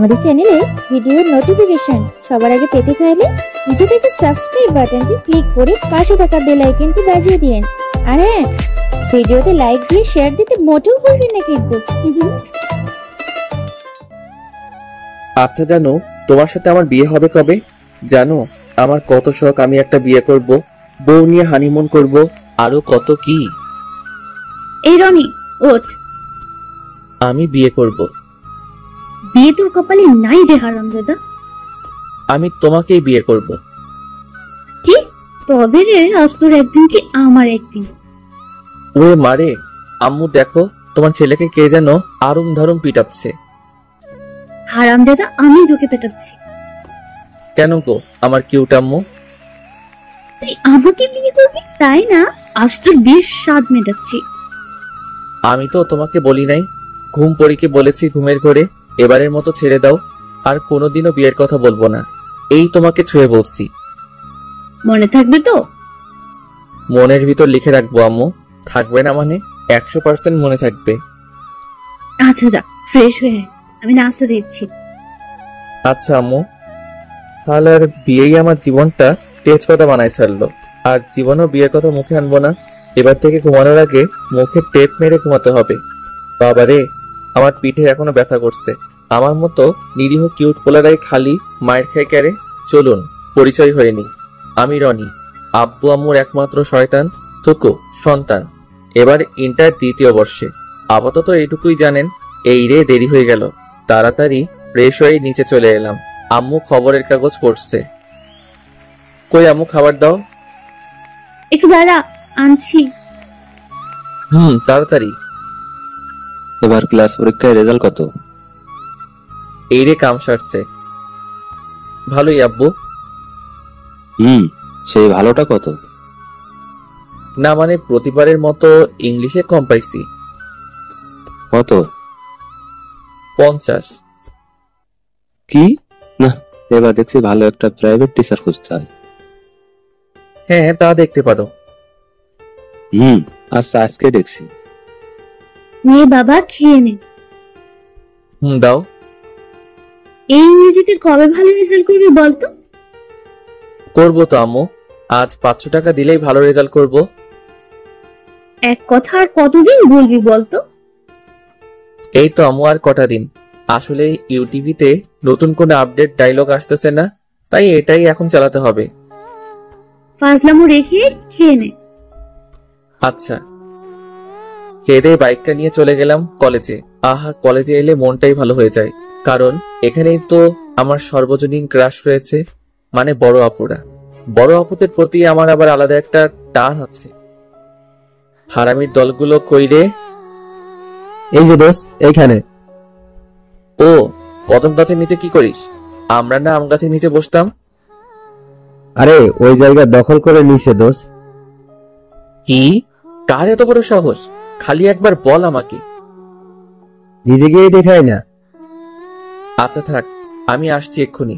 আমাদের চ্যানেলে ভিডিওর নোটিফিকেশন সবার আগে পেতে চাইলে নিচে থেকে সাবস্ক্রাইব বাটনটি ক্লিক করে পাশে থাকা বেল আইকনটি বাজিয়ে দিন। আর হ্যাঁ, ভিডিওতে লাইক দিয়ে শেয়ার দিতে মোটেও ভুলবেন না কিন্তু। আচ্ছা, জানো তোমার সাথে আমার বিয়ে হবে কবে? জানো আমার কত শখ, আমি একটা বিয়ে করব, বউ নিয়ে হানিমুন করব, আরো কত কি। এই রনি, ওঠ। আমি বিয়ে করব। বিয়ে তোর কপালে নাই রে হারামজাদা। আমি তোমাকেই বিয়ে করব। কি? তবে রে, আজ তোর একদিন কি আমার একদিন। ওরে মারে, আম্মু দেখো তোমার ছেলেকে কে যেন আরুম ধারুম পিটাচ্ছে। হারামজাদা, আমি তোকে পেটাচ্ছি। কেন গো আমার কিউট আম্মু? তুই আমাকে বিয়ে করবি তাই না? আজ তোর বিয়ের স্বাদ মেটাচ্ছি। আমি তো তোমাকে বলি নাই, ঘুম পরীকে বলেছি ঘুমের ঘরে এবারের মতো ছেড়ে দাও, আর কোনোদিনও বিয়ের কথা বলবো না। এই তোমাকে ছুঁয়ে বলছি। মনে থাকবে তো? মনের ভিতর লিখে রাখবো আম্মু। থাকবে না মানে 100% মনে থাকবে। আচ্ছা যা, ফ্রেশ হয়ে আয়, আমি নাস্তা দিচ্ছি। আচ্ছা আম্মু। হাল আর বিয়েই আমার জীবনটা তেজপাতা বানাই ছাড়লো। আর জীবনও বিয়ের কথা মুখে আনবো না। এবার থেকে ঘুমানোর আগে মুখে টেপ মেরে ঘুমাতে হবে। বাবারে, আমার পিঠে এখনো ব্যথা করছে। আমার মতো নিরীহ কিউট পোলারাই খালি মায়ের খায় ক্যারে। চলুন পরিচয় হয়নি। আমি রনি, আব্বু আম্মুর একমাত্র শয়তান থুকু সন্তান। এবার ইন্টার দ্বিতীয় বর্ষে। আপাতত এইটুকুই জানেন। এই রে, দেরি হয়ে গেল। তাড়াতাড়ি ফ্রেশ হয়ে নিচে চলে এলাম। আম্মু খবরের কাগজ পড়ছে। কই আম্মু, খাবার দাও। একটু দাঁড়া, আনছি। তাড়াতাড়ি। এবার ক্লাস পরীক্ষায় রেজাল্ট কত? এই রে, কাম সারছে। ভালোই আব্বু। সেই ভালোটা কত? না মানে প্রতিবারের মতো ইংলিশে কম পাইছি। কত? 50। কি? না, এবার দেখছি ভালো একটা প্রাইভেট টিচার খুঁজতে হয়। হ্যাঁ, তা দেখতে পারো। আচ্ছা, আজকে দেখছি। নে বাবা, খেয়ে নে। দাও। এই ইংরেজিতে কবে ভালো রেজাল্ট করবি বলতো? করবো তো আম্মু, আজ 500 টাকা দিলেই ভালো রেজাল্ট করব। এক কথা আর কতদিন বলবি বলতো? এই তো আম্মু, আর কটা দিন। আসলে ইউটিভিতে নতুন কোনো আপডেট ডায়লগ আসতেছে না, তাই এটাই এখন চালাতে হবে। ফাজলামো রেখে খেয়ে নে। আচ্ছা। খেয়ে বাইকটা নিয়ে চলে গেলাম কলেজে। আহা, কলেজে এলে মনটাই ভালো হয়ে যায়, কারণ এখানেই তো আমার সর্বজনীন ক্রাশ রয়েছে, মানে বড় আপুরা। বড় আপুদের প্রতি আমার আবার আলাদা একটা টান আছে। হারামির দলগুলো কই রে? এই যে দোস্ত, এইখানে। ও, কদম গাছের নিচে কি করিস? আমরা না আম গাছের নিচে বসতাম। আরে ওই জায়গা দখল করে নিছে দোস্ত। কি? কার এত বড় সাহস? খালি একবার বল আমাকে। নিজে গিয়ে দেখায় না। আচ্ছা থাক, আমি আসছি এক্ষুনি।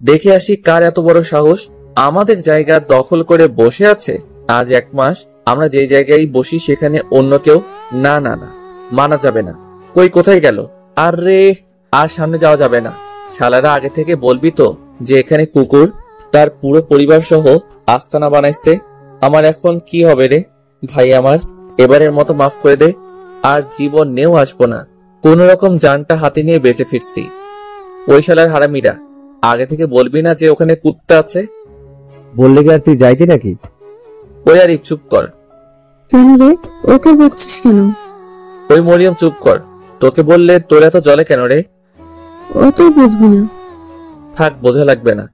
দেখে আসি কার এত বড় সাহস আমাদের জায়গা দখল করে বসে আছে। আজ 1 মাস আমরা যে জায়গায় বসি সেখানে অন্য কেউ না না না, মানা যাবে না। কই, কোথায় গেল? আরে, আর সামনে যাওয়া যাবে না। শালারা আগে থেকে বলবি তো যে এখানে কুকুর তার পুরো পরিবার সহ আস্তানা বানাইছে। আমার এখন কি হবে রে ভাই? আমার এবারের মতো মাফ করে দে। আর জীবন নেও আসবো না। কোন রকম জানটা হাতে নিয়ে বেঁচে ফিরছি। ওই শালার হারামিরা, আগে থেকে বলবি না যে ওখানে কুত্তা আছে? বললে কি আর তুই যাইতি নাকি? ওই আর চুপ কর। কেন রে, ওকে বকছিস কেন? ওই মরিয়ম চুপ কর। তোকে বললে তোর এত জলে কেন রে? ও তো বুঝবি না। থাক, বোঝা লাগবে না।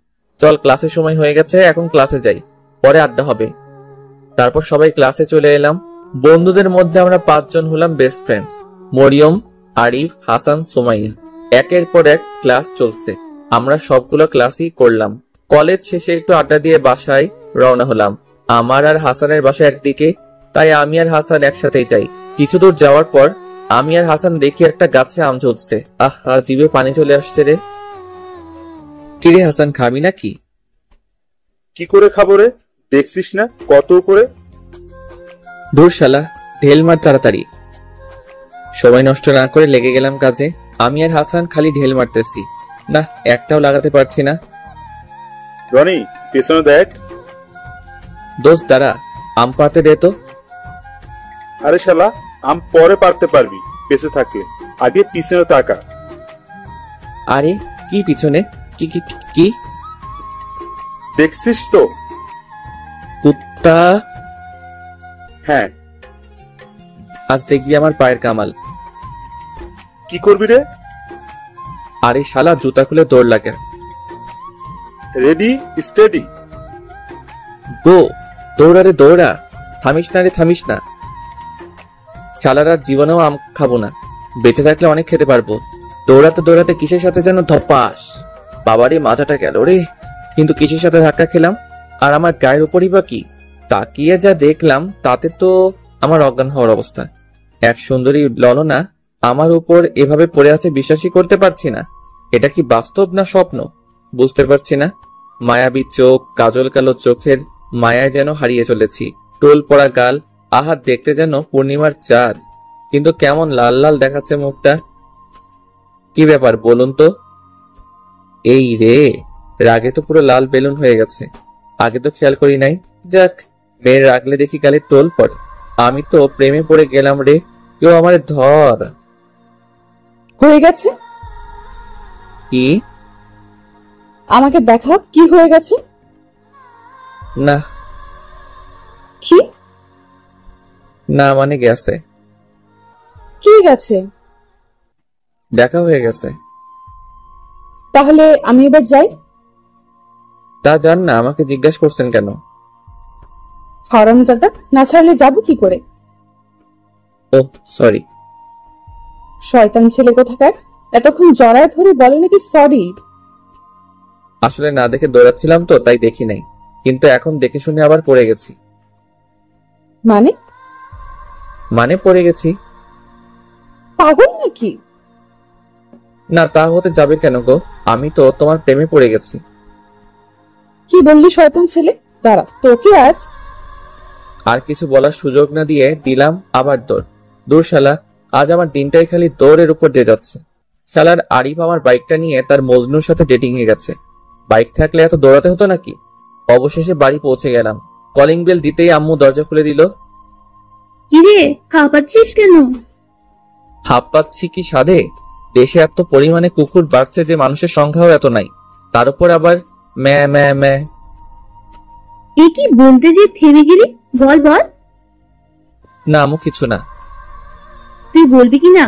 চল, ক্লাসের সময় হয়ে গেছে, এখন ক্লাসে যাই, পরে আড্ডা হবে। তারপর সবাই ক্লাসে চলে এলাম। বন্ধুদের মধ্যে আমরা 5 জন হলাম বেস্ট ফ্রেন্ডস। মরিয়ম, আরিফ, হাসান, সুমাইয়া। একের পর এক ক্লাস চলছে। আমরা সবগুলো ক্লাসই করলাম। কলেজ শেষে একটু আড্ডা দিয়ে বাসায় রওনা হলাম। আমার আর হাসানের বাসা একদিকে, তাই আমি আর হাসান একসাথেই যাই। কিছু দূর যাওয়ার পর আমি আর হাসান দেখি একটা গাছে আম ঝুলছে। আহা, জিভে পানি চলে আসছে রে। কিরে হাসান, খাবি নাকি? কি করে খাবো রে? দেখছিস না কত করে। ধুর শালা, ঢেল মার তাড়াতাড়ি। সময় নষ্ট না করে লেগে গেলাম কাজে। আমি আর হাসান খালি ঢেল মারতেছি। না, একটাও লাগাতে পারছি না। রনি, পেছনে দেখ। দোস্ত দাঁড়া, আম পাতে দে তো। আরে শালা, আম পরে পারতে পারবি বেঁচে থাকলে, আগে পিছনে তাকা। আরে কি পিছনে? কি কি কি- কি? দেখছিস তো? কুত্তা! হ্যাঁ। আজ দেখবি আমার পায়ের কামাল। কি করবি রে? আরে শালা, জুতা খুলে দৌড় লাগে। Ready, steady. গো! দৌড়া রে দৌড়া, থামিস না রে থামিস না। শালার আর জীবনেও আম খাবো না, বেঁচে থাকলে অনেক খেতে পারবো। দৌড়াতে দৌড়াতে কিসের সাথে যেন ধপাস, বাবারে মাথাটা গেল রে। কিন্তু কিসের সাথে ধাক্কা খেলাম, আর আমার গায়ের উপরই বা কি? তাকিয়ে যা দেখলাম তাতে তো আমার অজ্ঞান হওয়ার অবস্থা। এক সুন্দরী ললনা আমার উপর এভাবে পড়ে আছে, বিশ্বাসই করতে পারছি না। এটা কি বাস্তব না স্বপ্ন বুঝতে পারছি না। মায়াবী চোখ, কাজল কালো চোখের মায়ায় যেন হারিয়ে চলেছি। টোল পড়া গাল, আহা দেখতে যেন পূর্ণিমার চাঁদ, কিন্তু কেমন লাল লাল দেখাচ্ছে মুখটা। কি ব্যাপার বলুন তো? এই রে, রাগে তো পুরো লাল বেলুন হয়ে গেছে, আগে তো খেয়াল করি নাই। যাক, মেয়ের রাগলে দেখি গালে টোল পড়ে। আমি তো প্রেমে পড়ে গেলাম রে, কেউ আমারে ধর। হয়ে গেছে? কি? আমাকে দেখা, কি হয়ে গেছে? না কি? না মানে গেছে, কি গেছে? দেখা হয়ে গেছে। তাহলে আমি এবার যাই? তা জান না, আমাকে জিজ্ঞাসা করছেন কেন? হারামজাদা, না ছাড়লে যাবো কি করে? ও সরি। শয়তান ছেলে কোথাকার, এতক্ষণ জড়ায় ধরে বলে নাকি সরি। আসলে না দেখে দৌড়াচ্ছিলাম তো, তাই দেখি নাই, কিন্তু এখন দেখে শুনে আবার পড়ে গেছি। মানে? মানে পড়ে গেছি। পাগল নাকি? না, তা হতে যাবে কেন গো, আমি তো তোমার প্রেমে পড়ে গেছি। কি বললি শয়তান ছেলে? দাঁড়া, তোকে আজ। আর কিছু বলার সুযোগ না দিয়ে দিলাম আবার দৌড়। দূর শালা, আজ আমার দিনটাই খালি দৌড়ের উপর দিয়ে যাচ্ছে। শালার আরিফ আমার বাইকটা নিয়ে তার মজনুর সাথে ডেটিং এ গেছে। বাইক থাকলে এত দৌড়াতে হতো নাকি? অবশেষে বাড়ি পৌঁছে গেলাম। কলিং বেল দিতেই আম্মু দরজা খুলে দিল। কিরে, হাঁপাচ্ছিস কেন? হাঁপ পাচ্ছি কি সাধে? দেশে এত পরিমাণে কুকুর বাড়ছে যে মানুষের সংখ্যাও এত নাই, তার উপর আবার ম্যা ম্যা ম্যা। এ কি বলতে যে থেমে গেলি? বল বল। না আম্মু, কিছু না। তুই বলবি কি না?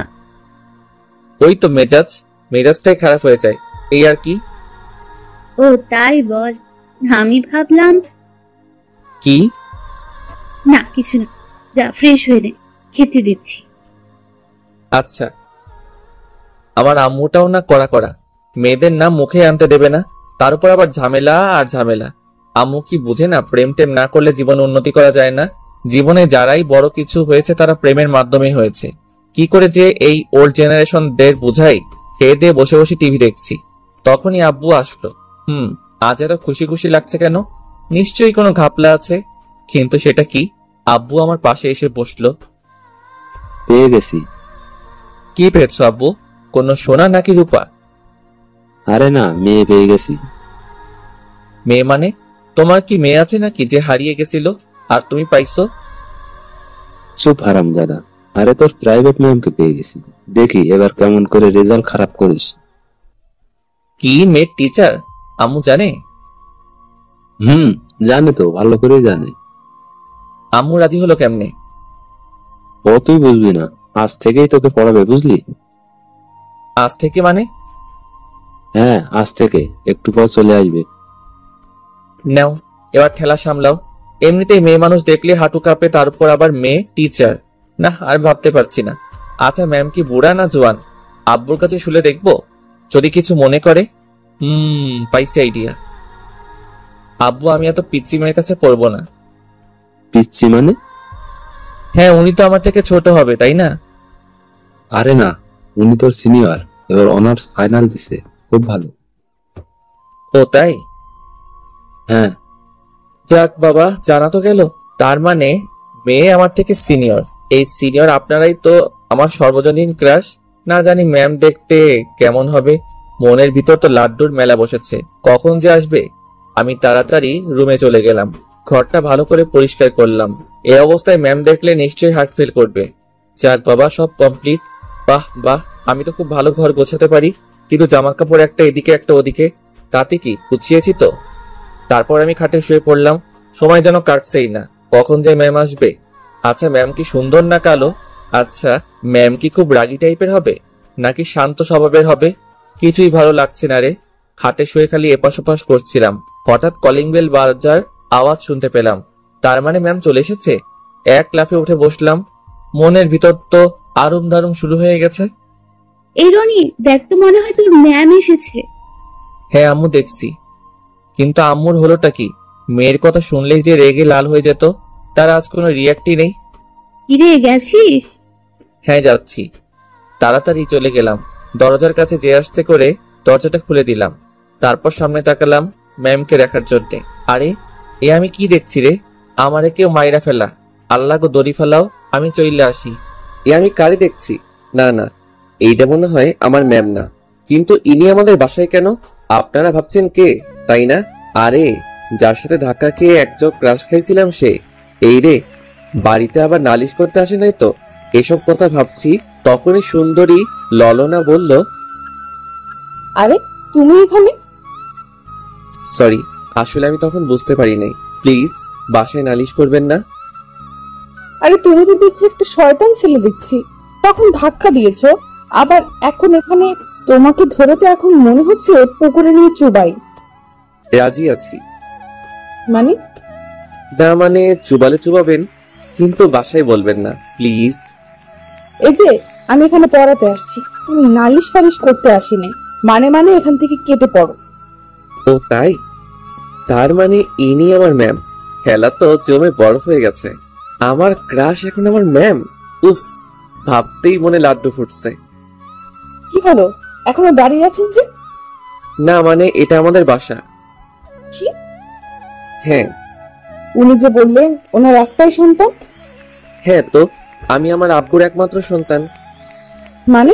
ওই তো মেজাজটাই খারাপ হয়ে যায়, এই আর কি। ও তাই বল। আমি ভাবলাম কি? না কিছু না, যা ফ্রেশ হয়ে নে, খেতে দিচ্ছি। আচ্ছা। আমার আম্মুটাও না কড়া কড়া, মেয়েদের নাম মুখে আনতে দেবে না, তার উপর আবার ঝামেলা আর ঝামেলা। আম্মু কি বুঝে না, প্রেম টেম না করলে জীবনে উন্নতি করা যায় না? জীবনে যারাই বড় কিছু হয়েছে তারা প্রেমের মাধ্যমে হয়েছে। কি করে যে এই ওল্ড জেনারেশন দের বুঝাই? খেয়ে দিয়ে বসে বসে টিভি দেখছি, তখনই আব্বু আসলো। আজ এত খুশি খুশি লাগছে কেন? নিশ্চয়ই কোনো ঘাপলা আছে, কিন্তু সেটা কি? আব্বু আমার পাশে এসে বসলো। পেয়ে গেছি। কি পেয়েছো আব্বু? কোনো সোনা নাকি রূপা? আরে না, মেয়ে পেয়ে গেছি। মেয়ে মানে? তোমার কি মেয়ে আছে নাকি যে হারিয়ে গেছিল আর তুমি পাইছো? চুপ হারামজাদা। আরে তোর প্রাইভেট ম্যামকে পেয়ে গেছি, দেখি এবার কেমন করে রেজাল্ট খারাপ করিস। কি মেয়ের টিচার? আম্মু জানে? জানে তো, ভালো করেই জানে। আম্মু রাজি হলো কেমনে? ও তুই বুঝবি না, আজ থেকেই তোকে পড়াবে, বুঝলি? আজ থেকে মানে? হ্যাঁ, আজ থেকে একটু পর চলে আসবে। নাও, এবার ঠেলা সামলাও। এমনিতেই মেয়ে মানুষ দেখলে হাঁটু কাঁপে, তার উপর আবার মেয়ে টিচার। না, আর ভাবতে পারছি না। আচ্ছা, ম্যাম কি বুড়া না জোয়ান? আব্বুর কাছে শুলে দেখবো, যদি কিছু মনে করে। পাইছি আইডিয়া। আব্বু, আমি এত পিচ্চি মেয়ের কাছে পড়বো না। পিচ্ছি মানে? হ্যাঁ, উনি তো আমার থেকে ছোট হবে, তাই না? আরে না, উনি তোর সিনিয়র, এবার অনার্স ফাইনাল দিছে, খুব ভালো। ও তাই? হ্যাঁ। যাক বাবা, জানা তো গেল। তার মানে মেয়ে আমার থেকে সিনিয়র। এই সিনিয়র আপনারাই তো আমার সর্বজনীন ক্রাশ। না জানি ম্যাম দেখতে কেমন হবে, মনের ভিতর তো লাড্ডুর মেলা বসেছে, কখন যে আসবে। আমি তাড়াতাড়ি রুমে চলে গেলাম, ঘরটা ভালো করে পরিষ্কার করলাম। এই অবস্থায় ম্যাম দেখলে নিশ্চয়ই হার্ট ফেল করবে। যাক বাবা, সব কমপ্লিট। বাহ বাহ, আমি তো খুব ভালো ঘর গোছাতে পারি, কিন্তু জামা কাপড় একটা এদিকে একটা ওদিকে, তাতে কি গুছিয়েছি তো। তারপর আমি খাটে শুয়ে পড়লাম, সময় যেন কাটছেই না, কখন যে ম্যাম আসবে। আচ্ছা ম্যাম কি সুন্দর না কালো? আচ্ছা ম্যাম কি খুব রাগী টাইপের হবে নাকি শান্ত স্বভাবের হবে? কিছুই ভালো লাগছে না রে। খাটে শুয়ে খালি এপাশ ওপাশ করছিলাম, হঠাৎ কলিং বেল বাজার আওয়াজ শুনতে পেলাম। তার মানে ম্যাম চলে এসেছে। এক লাফে উঠে বসলাম, মনের ভিতর তো আরুম দারুম শুরু হয়ে গেছে। এই রনি, দেখ তো, মনে হয় তোর ম্যাম এসেছে। হ্যাঁ আম্মু দেখছি, কিন্তু আম্মুর হলোটা কি? মেয়ের কথা শুনলেই যে রেগে লাল হয়ে যেত, তার আজ কোনো রিয়াক্টই নেই। কিরে, গেছিস? হ্যাঁ যাচ্ছি। তাড়াতাড়ি চলে গেলাম, দরজার কাছে যে আসতে করে দরজাটা খুলে দিলাম। তারপর সামনে তাকালাম ম্যামকে দেখার জন্য। আরে এ আমি কি দেখছি রে? আমারে কেউ মাইরা ফেলা, আল্লাহ গো দড়ি ফেলাও, আমি চইলে আসি। এ আমি কারে দেখছি? না না, এইটা মনে হয় আমার ম্যাম না। কিন্তু ইনি আমাদের বাসায় কেন? আপনারা ভাবছেন কে, তাই না? আরে যার সাথে ধাক্কা খেয়ে একজক ক্রাশ খাইছিলাম সে। এই রে, বাড়িতে আবার নালিশ করতে আসে নাই তো? এসব কথা ভাবছি, তখনই সুন্দরী ললনা বলল, আরে তুমি এখানে? সরি, আসলে আমি তখন বুঝতে পারি নাই। প্লিজ বাসায় নালিশ করবেন না। আরে তুমি তো দেখছি একটা শয়তান ছেলে দেখছি, তখন ধাক্কা দিয়েছো, আবার এখন এখানে। তোমাকে ধরে তো এখন মনে হচ্ছে পুকুরে নিয়ে চুবাই। রাজি আছি। মানে? না মানে চুবালে চুবাবেন, কিন্তু বাসায় বলবেন না প্লিজ। এই যে আমি এখানে পড়াতে আসছি, আমি নালিশ ফালিশ করতে আসিনি। মানে মানে এখান থেকে কেটে পড়ো। ও তাই? তার মানে ইনি আমার ম্যাম। খেলা তো জমে বরফ হয়ে গেছে। আমার ক্রাশ এখন আমার ম্যাম। উফ, ভাবতেই মনে লাড্ডু ফুটছে। কি হলো, এখনো দাঁড়িয়ে আছেন যে? না মানে এটা আমাদের বাসা। কি? হ্যাঁ। উনি যে বললেন ওনার একটাই সন্তান। হ্যাঁ তো, আমি আমার আব্বুর একমাত্র সন্তান। মানে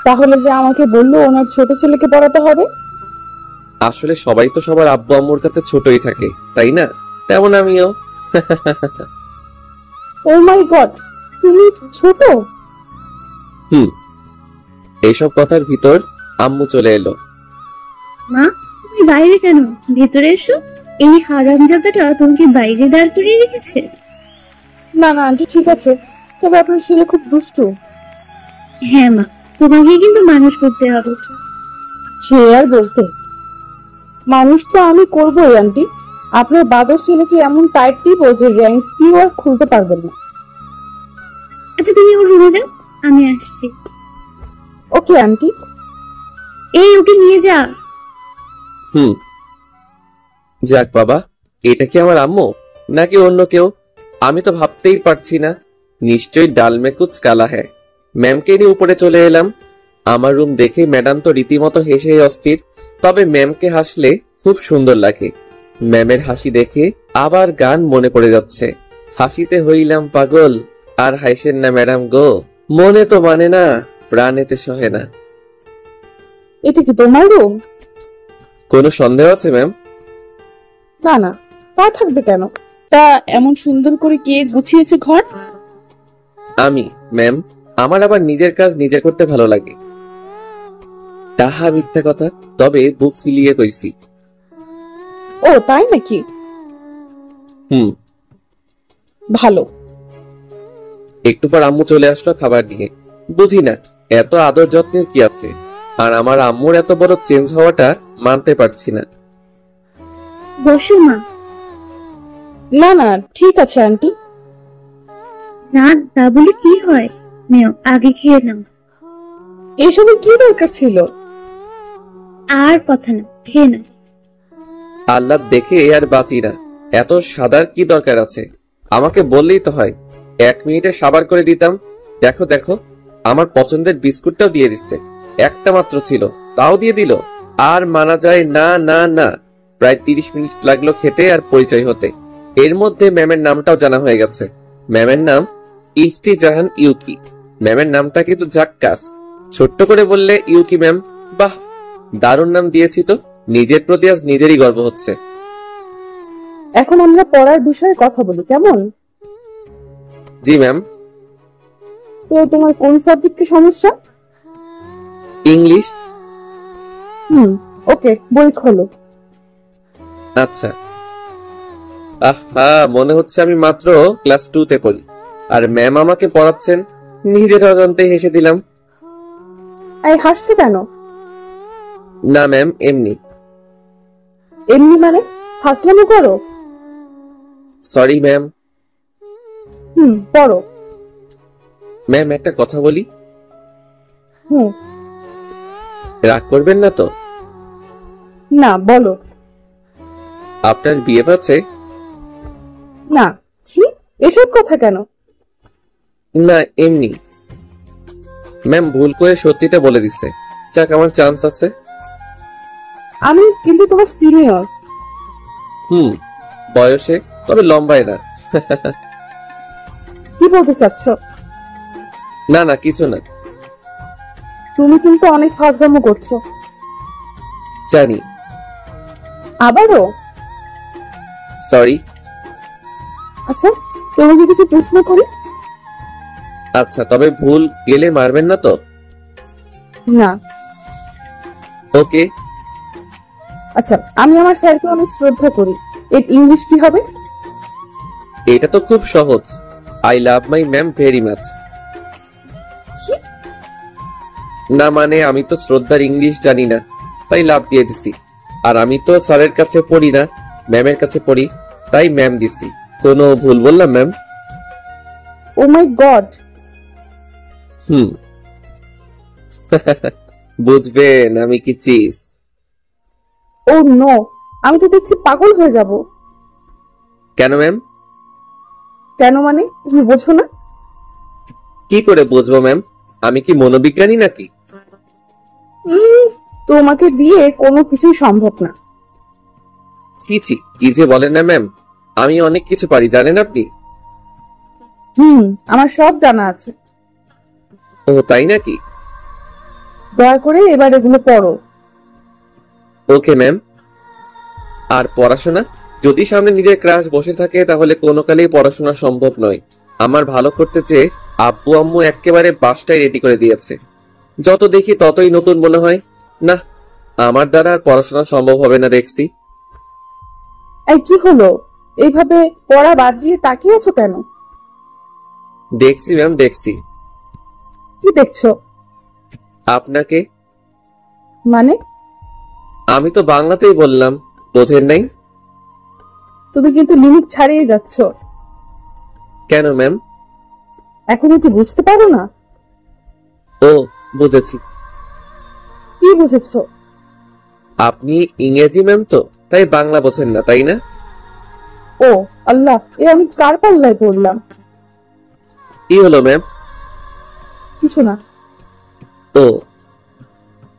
তাহলে যে আমাকে বললো ওনার ছোট ছেলেকে পড়াতে হবে। আসলে সবাই তো সবার আব্বু আম্মুর কাছে ছোটই থাকে, তাই না? তেমন আমিও। ও মাই গড, তুমি ছোট? এইসব কথার ভিতর আম্মু চলে এলো। মা, তুমি বাইরে কেন? ভেতরে এসো। এই হারামজাদাটা তোমাকে বাইরে দাঁড় করিয়ে রেখেছে। না না আন্টি, ঠিক আছে, তবে আপনার ছেলে খুব দুষ্টু। হ্যাঁ মা, তোমাকে কিন্তু মানুষ করতে হবে। সে আর বলতে, মানুষ তো আমি করবোই আন্টি। আপনার বাদর ছেলেকে এমন টাইট দিব যে র্যাঙ্কস দিয়েও আর খুলতে পারবেন না। আচ্ছা তুমি ওর রুমে যাও, আমি আসছি। Okay aunty. এই ওকে নিয়ে যা। যাক বাবা, এটা কি আমার আম্মু নাকি অন্য কেউ? আমি তো ভাবতেই পারছি না। নিশ্চয়ই ডাল মে কুছ কালা হ্যায়। ম্যামকে নিয়ে উপরে চলে এলাম। আমার রুম দেখে ম্যাডাম তো রীতিমতো হেসে অস্থির, তবে ম্যামকে হাসলে খুব সুন্দর লাগে। ম্যামের হাসি দেখে আবার গান মনে পড়ে যাচ্ছে। হাসিতে হইলাম পাগল, আর হাসেন না ম্যাডাম গো, মনে তো মানে না, প্রাণেতে সহে না। এটা কি তোমার রুম? কোনো সন্দেহ আছে ম্যাম? না না, তা থাকবে কেন? তা এমন সুন্দর করে কে গুছিয়েছে ঘর? আমি ম্যাম, আমার আবার নিজের কাজ নিজে করতে ভালো লাগে। তাহা মিথ্যা কথা, তবে বুক ফিলিয়ে কইছি। ও তাই নাকি? ভালো। একটু পর আম্মু চলে আসলো খাবার নিয়ে। বুঝি না এত আদর যত্নের কি আছে, আর আমার আম্মুর এত বড় চেঞ্জ হওয়াটা মানতে পারছি না। বসো মা। না না ঠিক আছে আন্টি। না তা বলে কি হয়, নেও আগে খেয়ে নাও। এসবের কি দরকার ছিল? আর কথা না, খেয়ে নাও। আল্লাহ দেখে আর বাঁচি না, এত সাদার কি দরকার আছে? আমাকে বললেই তো হয়, 1 মিনিটে সাবার করে দিতাম। দেখো দেখো, আমার পছন্দের বিস্কুটটাও দিয়ে দিচ্ছে। একটা মাত্র ছিল, তাও দিয়ে দিল। আর মানা যায় না না না। প্রায় 30 মিনিট লাগলো খেতে আর পরিচয় হতে। এর মধ্যে ম্যামের নামটাও জানা হয়ে গেছে। ম্যামের নাম ইফতি জাহান ইউকি। ম্যামের নামটা কিন্তু জাক্কাস। ছোট্ট করে বললে ইউকি ম্যাম, বাহ, দারুণ নাম দিয়েছি তো, নিজের প্রতি আজ নিজেরই গর্ব হচ্ছে। এখন আমরা পড়ার বিষয়ে কথা বলি, কেমন? জি ম্যাম। তো তোমার কোন সাবজেক্টে সমস্যা? ইংলিশ। ওকে, বই খোলো। আচ্ছা। আহা, মনে হচ্ছে আমি মাত্র ক্লাস 2 তে পড়ি, আর ম্যাম আমাকে পড়াচ্ছেন। নিজের অজান্তে হেসে দিলাম। এই হাসছো কেন? না ম্যাম, এমনি। এমনি মানে? ফাসলামো করো? Sorry ma'am. পড়ো। ম্যাম একটা কথা বলি? হুম। রাগ করবেন না তো? না, বলো। আপনার বিয়ে আছে? না। কি এসব কথা কেন? না, এমনি। ম্যাম ভুল করে সত্যিটা বলে দিচ্ছে। যাক, আমার চান্স আছে। আমি কিন্তু তোমার সিনিয়র। বয়সে, তবে লম্বায় না। কি বলতে চাচ্ছ? না না, কিছু না। তুমি কিন্তু অনেক ফাজলামো করছো। জানি। আবারও? সরি। আচ্ছা, তোমাকে কিছু প্রশ্ন করি? আচ্ছা, তবে ভুল গেলে মারবেন না তো? না। ওকে। আচ্ছা, আমি আমার স্যারকে অনেক শ্রদ্ধা করি। এর ইংলিশ কি হবে? এটা তো খুব সহজ। I love my ma'am very much. কি? না মানে, আমি তো শ্রদ্ধার ইংলিশ জানি না, তাই লাভ দিয়ে দিছি। আর আমি তো স্যারের কাছে পড়ি না, ম্যামের কাছে পড়ি, তাই ম্যাম দিছি। কোনো ভুল বললাম ম্যাম? ও মাই গড। বুঝবেন আমি কি চিজ। ও নো, আমি তো দেখছি পাগল হয়ে যাব। কেন ম্যাম? কেন মানে তুমি বোঝো না? কি করে বুঝবো ম্যাম? আমি কি মনোবিজ্ঞানী নাকি? তোমাকে দিয়ে কোনো কিছুই সম্ভব না। কি যে বলেন না ম্যাম, আমি অনেক কিছু পারি, জানেন আপনি? আমার সব জানা আছে। ও তাই নাকি? দয়া করে এবার এগুলো পড়ো। Okay ma'am. আর পড়াশোনা? যদি সামনে নিজের ক্রাশ বসে থাকে তাহলে কোনো কালেই পড়াশোনা সম্ভব নয়। আমার ভালো করতে চেয়ে আব্বু আম্মু একেবারে বাসটাই রেডি করে দিয়েছে। যত দেখি ততই নতুন মনে হয়। না, আমার দ্বারা আর পড়াশোনা সম্ভব হবে না দেখছি। এই কি হলো? এইভাবে পড়া বাদ দিয়ে তাকিয়ে আছো কেন? দেখছি ম্যাম, দেখছি। কি দেখছো? আপনাকে। মানে? আমি তো বাংলাতেই বললাম, বোঝেন নাই? তুমি কিন্তু লিমিট ছাড়িয়ে যাচ্ছ। কেন ম্যাম? এখনো কি বুঝতে পারো না? ও, বুঝেছি। কি বুঝেছো? আপনি ইংরেজি ম্যাম তো, তাই বাংলা বোঝেন না, তাই না? ও আল্লাহ, এ আমি কার পাল্লায় পড়লাম? কি হলো ম্যাম? কিছু না। ও,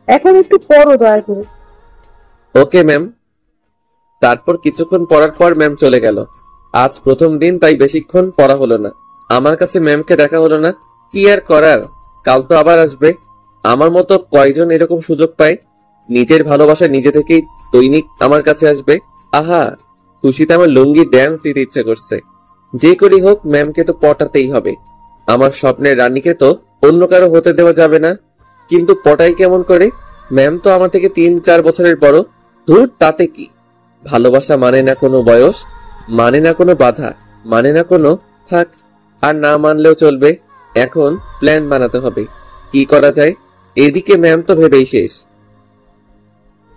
এখন একটু পড়ো দয়া করে। Okay ma'am. তারপর কিছুক্ষণ পড়ার পর ম্যাম চলে গেল। আজ প্রথম দিন, তাই বেশিক্ষণ পড়া হলো না। আমার কাছে ম্যামকে দেখা হলো না। কি আর করার, কাল তো আবার আসবে। আমার মতো কয়জন এরকম সুযোগ পায়? নিজের ভালোবাসা নিজে থেকেই দৈনিক আমার কাছে আসবে। আহা, খুশিতে আমার লুঙ্গি ড্যান্স দিতে ইচ্ছে করছে। যে করি হোক, ম্যামকে তো পটাতেই হবে। আমার স্বপ্নের রানীকে তো অন্য কারো হতে দেওয়া যাবে না। কিন্তু পটাই কেমন করে? ম্যাম তো আমার থেকে 3-4 বছরের বড়। ধুর, তাতে কি? ভালোবাসা মানে না কোনো বয়স, মানে না কোনো বাধা, মানে না কোনো থাক। আর না মানলেও চলবে। এখন প্ল্যান বানাতে হবে, কি করা যায়। এদিকে ম্যাম তো ভেবেই শেষ।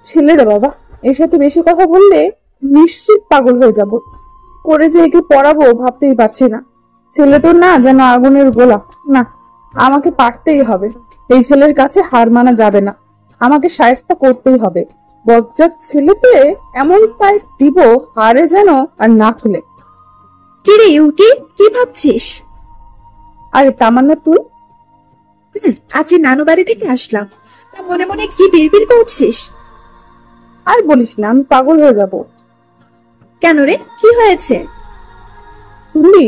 ছেলেরা বাবা, এর সাথে বেশি কথা বললে নিশ্চিত পাগল হয়ে যাব। করে যে একে পড়াবো ভাবতেই পারছি না। ছেলে তো না, যেন আগুনের গোলা। না, আমাকে পারতেই হবে। এই ছেলের কাছে হার মানা যাবে না। আমাকে শায়েস্তা করতেই হবে। বজ্জাত ছেলেতে এমন পাইট দিব হারে যেন আর না খুলে। কিরে ইউকি, কি ভাবছিস? আরে তামান্না, তুই? আজ নানু বাড়ি থেকে আসলাম, তা মনে মনে কি বিড়বিড় করছিস? আর বলিস না, আমি পাগল হয়ে যাব। কেন রে, কি হয়েছে? শুনলি?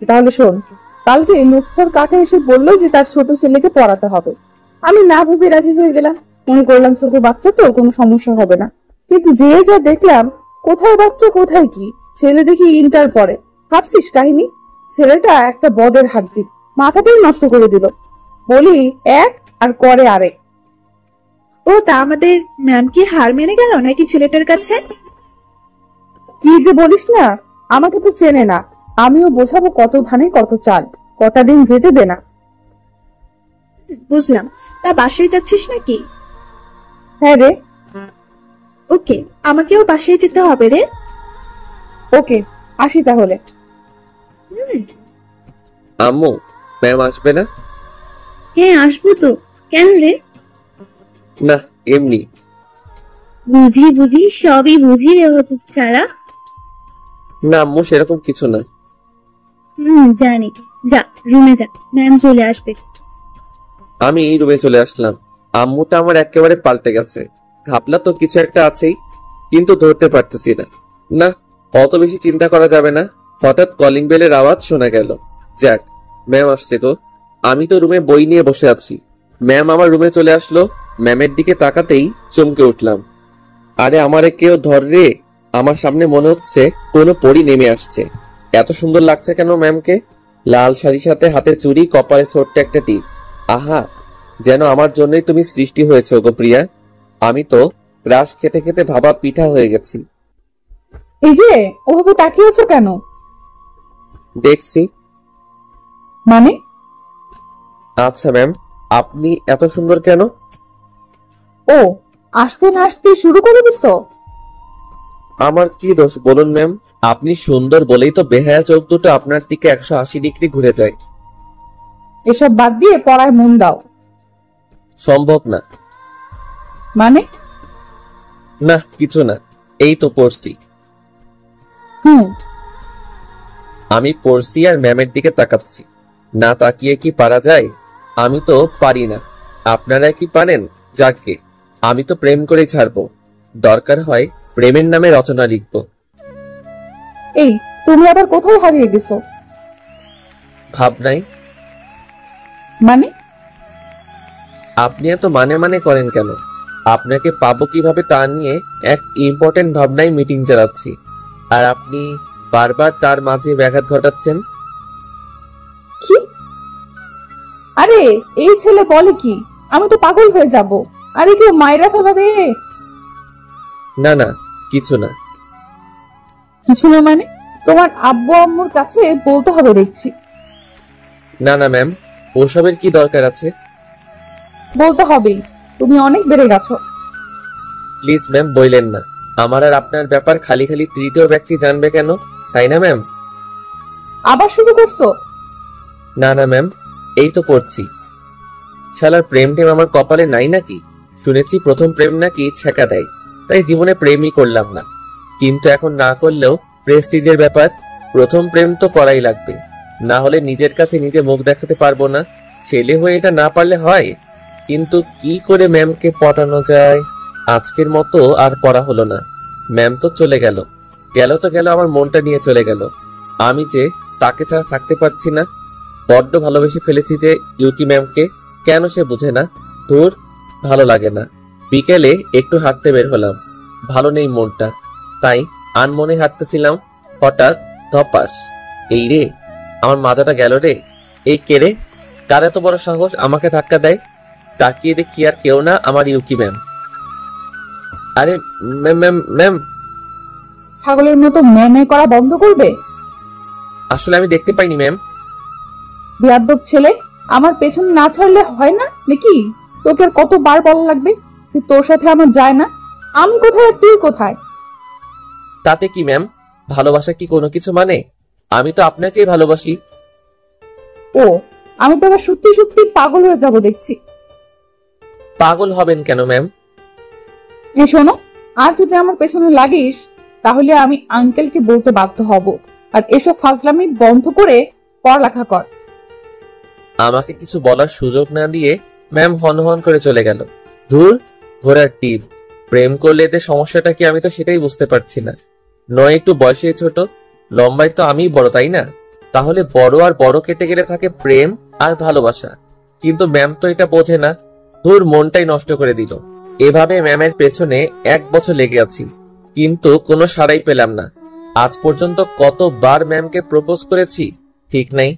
তাহলে শোন, কালকে লুৎফর কাকা এসে বললো যে তার ছোট ছেলেকে পড়াতে হবে। আমি না ভেবে রাজি হয়ে গেলাম। মনে করলাম ছোট বাচ্চা তো কোনো সমস্যা হবে না, কিন্তু যে যা দেখলাম, কোথায় বাচ্চা কোথায় কি। ছেলে দেখি ইন্টার পড়ে। ভাবছিস কাহিনী? ছেলেটা একটা বদের হাড্ডি, মাথাটাই নষ্ট করে দিল। বলি এক আর করে আরেক। ও তা আমাদের ম্যাম কি হার মেনে গেল নাকি ছেলেটার কাছে? কি যে বলিস না, আমাকে তো চেনে না। আমিও বোঝাবো কত ধানে কত চাল, কটা দিন যেতে দে না। বুঝলাম। তা বাসায় যাচ্ছিস নাকি? হ্যাঁ রে। ওকে, আমাকেও বাসায় যেতে হবে রে। ওকে, আসি তাহলে। আম্মু, ম্যাম আসবে না? হ্যাঁ আসবো তো। কেন রে? না, এমনি। বুঝি বুঝি সবই বুঝি রে হতচ্ছাড়া। না আম্মু, সেরকম কিছু না। জানি। যা রুমে যা, ম্যাম চলে আসবে। আমি এই রুমে চলে আসলাম। আম্মুটা আমার একেবারে পাল্টে গেছে। ঘাপলা তো কিছু একটা আছেই, কিন্তু ধরতে পারতেছি না। না, অত বেশি চিন্তা করা যাবে না। হঠাৎ কলিং বেলের আওয়াজ শোনা গেল। যাক, ম্যাম আসছে গো। আমি তো রুমে বই নিয়ে বসে আছি, ম্যাম আমার রুমে চলে আসলো। ম্যামের দিকে তাকাতেই চমকে উঠলাম। আরে আমারে কেউ ধর রে! আমার সামনে মনে হচ্ছে কোনো পরী নেমে আসছে। এত সুন্দর লাগছে কেন ম্যামকে! লাল শাড়ির সাথে হাতে চুড়ি, কপালে ছোট্ট একটা টিপ। আহা, যেন আমার জন্যই তুমি সৃষ্টি হয়েছে গো প্রিয়া। আমি তো রাস খেতে খেতে ভাবা পিঠা হয়ে গেছি। এই যে ওভাবে তাকিয়েছো কেন? দেখছি। মানে? আচ্ছা ম্যাম, আপনি এত সুন্দর কেন? ও, আসতে না আসতে শুরু করে দিছো? আমার কি দোষ বলুন ম্যাম? আপনি সুন্দর বলেই তো বেহায়া চোখ দুটো আপনার দিকে 180 ডিগ্রি ঘুরে যায়। এসব বাদ দিয়ে পড়ায় মন দাও। সম্ভব না। মানে? না কিছু না, এই তো পড়ছি। আমি পড়ছি আর ম্যামের দিকে তাকাচ্ছি। না তাকিয়ে কি পারা যায়? আমি তো পারি না। আপনারা কি পারেন? যাকে আমি তো প্রেম করে ছাড়বো। দরকার হয় প্রেমের নামে রচনা লিখব। এই, তুমি আবার কোথায় হারিয়ে গেছো? ভাবনাই। মানে? আপনি এত মানে মানে করেন কেন? আপনাকে পাবো কিভাবে তা নিয়ে এক ইম্পর্টেন্ট ভাবনায় মিটিং চালাচ্ছি, আর আপনি বারবার তার মাঝে ব্যাঘাত ঘটাচ্ছেন। কি? আরে এই ছেলে বলে কি? আমি তো পাগল হয়ে যাব। আরে কেউ মাইরা ফেলা রে। না না, কিছু না। কিছু না মানে? তোমার আব্বু আম্মুর কাছে বলতে হবে দেখছি। না না ম্যাম, ওসবের কি দরকার আছে? বলতে হবেই, তুমি অনেক বেড়ে গেছো। প্লিজ ম্যাম, বললেন না। আমার আর আপনার ব্যাপার খালি খালি তৃতীয় ব্যক্তি জানবে কেন, তাই না ম্যাম? আবার শুরু করছো? না না ম্যাম, এই তো পড়ছি। শালার প্রেম টেম আমার কপালে নাই নাকি? শুনেছি প্রথম প্রেম নাকি ছেঁকা দেয়, তাই জীবনে প্রেমই করলাম না। কিন্তু এখন না করলেও প্রেস্টিজের ব্যাপার, প্রথম প্রেম তো করাই লাগবে, না হলে নিজের কাছে নিজে মুখ দেখাতে পারবো না। ছেলে হয়ে এটা না পারলে হয়। কিন্তু কি করে ম্যামকে পটানো যায়? আজকের মতো আর পড়া হলো না। ম্যাম তো চলে গেল, গেল তো গেল, আমার মনটা নিয়ে চলে গেল। আমি যে তাকে ছাড়া থাকতে পারছি না। বড্ড ভালোবেসে ফেলেছি যে ইউকি ম্যামকে, কেন সে বুঝে না? ধুর, ভালো লাগে না। বিকেলে একটু হাঁটতে বের হলাম, ভালো নেই মনটা, তাই আনমনে হাঁটতেছিলাম। হঠাৎ ধপাস, এই রে, আমার মাথাটা গেল রে। এই কে রে? কার এত বড় সাহস আমাকে ধাক্কা দেয়? তাকিয়ে দেখি আর কেউ না, আমার ইউকি ম্যাম। আরে ম্যাম ম্যাম ম্যাম। ছাগলের মতো ম্যামে করা বন্ধ করবে? আসলে আমি দেখতে পাইনি ম্যাম। বেয়াদব ছেলে, আমার পেছন না ছাড়লে হয় না নাকি? তোকে আর কতবার বলা লাগবে যে তোর সাথে আমার যায় না? আমি কোথায় আর তুই কোথায়? তাতে কি ম্যাম? ভালোবাসা কি কোনো কিছু মানে? আমি তো আপনাকেই ভালোবাসি। ও, আমি তো আবার সত্যি সত্যি পাগল হয়ে যাব দেখছি। পাগল হবেন কেন ম্যাম? এই শোনো, আর যদি আমার পেছনে লাগিস তাহলে আমি আঙ্কেলকে বলতে বাধ্য হব। আর এসব ফাজলামি বন্ধ করে পড়ালেখা কর। আমাকে কিছু বলার সুযোগ না দিয়ে ম্যাম হন হন করে চলে গেল। ধুর, ঘোড়ার টিপ। প্রেম করলে এতে সমস্যাটা কি, আমি তো সেটাই বুঝতে পারছি না। নয় একটু বয়সে ছোট, লম্বায় তো আমিই বড়, তাই না? তাহলে বড় আর বড় কেটে গেলে থাকে প্রেম আর ভালোবাসা। কিন্তু ম্যাম তো এটা বোঝে না। তোর মনটাই নষ্ট করে দিল। এভাবে ম্যামের পেছনে 1 বছর লেগে আছি, কিন্তু কোনো সাড়াই পেলাম না। আজ পর্যন্ত কতবার ম্যামকে প্রপোজ করেছি ঠিক নাই,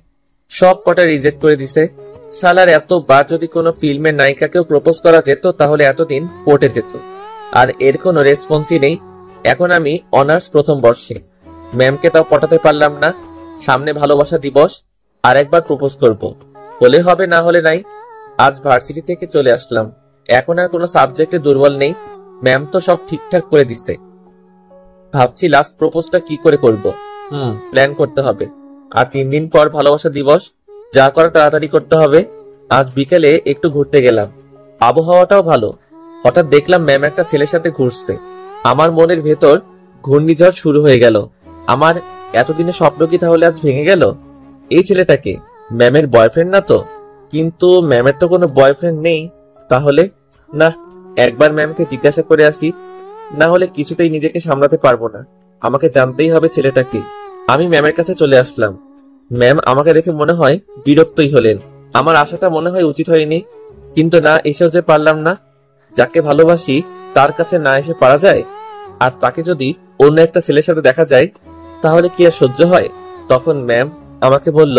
সব কটা রিজেক্ট করে দিছে। শালার এতবার যদি কোনো ফিল্মের নায়িকাকেও প্রপোজ করা যেত তাহলে এতদিন পটে যেত। আর এর কোনো রেসপন্সই নেই। এখন আমি অনার্স প্রথম বর্ষে, ম্যামকে তাও পটাতে পারলাম না। সামনে ভালোবাসা দিবস, আর একবার প্রপোজ করব, হলে হবে না হলে নাই। আজ ভার্সিটি থেকে চলে আসলাম, এখন আর কোনো সাবজেক্টে দুর্বল নেই। ম্যাম তো সব ঠিকঠাক করে দিচ্ছে। ভাবছি লাস্ট প্রপোজটা কি করে করব। প্ল্যান করতে হবে। আর 3 দিন পর ভালোবাসা দিবস, যা করা তাড়াতাড়ি করতে হবে। আজ বিকেলে একটু ঘুরতে গেলাম, আবহাওয়াটাও ভালো। হঠাৎ দেখলাম ম্যাম একটা ছেলের সাথে ঘুরছে। আমার মনের ভেতর ঘূর্ণিঝড় শুরু হয়ে গেল। আমার এতদিনের স্বপ্ন কি তাহলে আজ ভেঙে গেল? এই ছেলেটাকে ম্যামের বয়ফ্রেন্ড না তো? কিন্তু ম্যামের তো কোনো বয়ফ্রেন্ড নেই। তাহলে না, একবার ম্যামকে জিজ্ঞাসা করে আসি, না হলে কিছুতেই নিজেকে সামলাতে পারবো না। আমাকে জানতেই হবে ছেলেটাকে। আমি ম্যামের কাছে চলে আসলাম। ম্যাম আমাকে দেখে মনে হয় বিরক্তই হলেন। আমার আশাটা মনে হয় উচিত হয়নি, কিন্তু না এসেও যে পারলাম না। যাকে ভালোবাসি তার কাছে না এসে পারা যায়? আর তাকে যদি অন্য একটা ছেলের সাথে দেখা যায় তাহলে কি আর সহ্য হয়? তখন ম্যাম আমাকে বলল,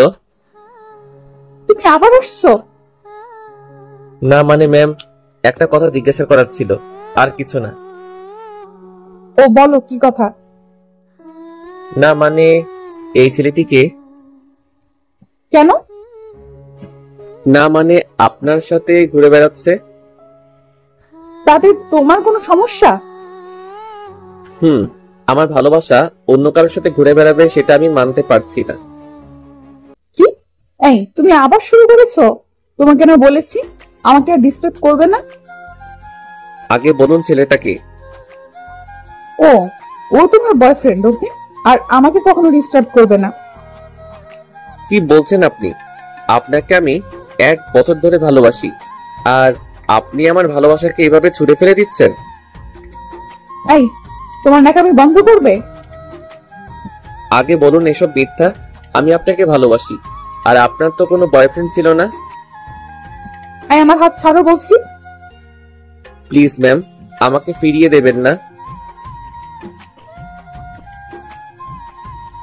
তুমি আবার আসছো? না মানে ম্যাম, একটা কথা জিজ্ঞাসা করার ছিল, আর কিছু না। ও বলো, কি কথা? না মানে এই ছেলেটিকে, কেন? না মানে আপনার সাথে ঘুরে বেড়াচ্ছে। তাতে তোমার কোনো সমস্যা? আমার ভালোবাসা অন্য কারোর সাথে ঘুরে বেড়াবে সেটা আমি মানতে পারছি না। কি? এই তুমি আবার শুরু করেছো? তোমাকে না বলেছি আমাকে আর ডিস্টার্ব করবে না? আগে বলুন ছেলেটাকে। ও ও তোমার বয়ফ্রেন্ড, ওকে? আর আমাকে কখনো ডিস্টার্ব করবে না। কি বলছেন আপনি? আপনাকে আমি 1 বছর ধরে ভালোবাসি, আর আপনি আমার ভালোবাসাকে এভাবে ছুঁড়ে ফেলে দিচ্ছেন? এই তোমার নাকামি বন্ধ করবে? আগে বলুন এসব মিথ্যা। আমি আপনাকে ভালোবাসি, আর আপনার তো কোনো বয়ফ্রেন্ড ছিল না। এই আমার হাত ছাড়ো বলছি। প্লিজ ম্যাম, আমাকে ফিরিয়ে দেবেন না।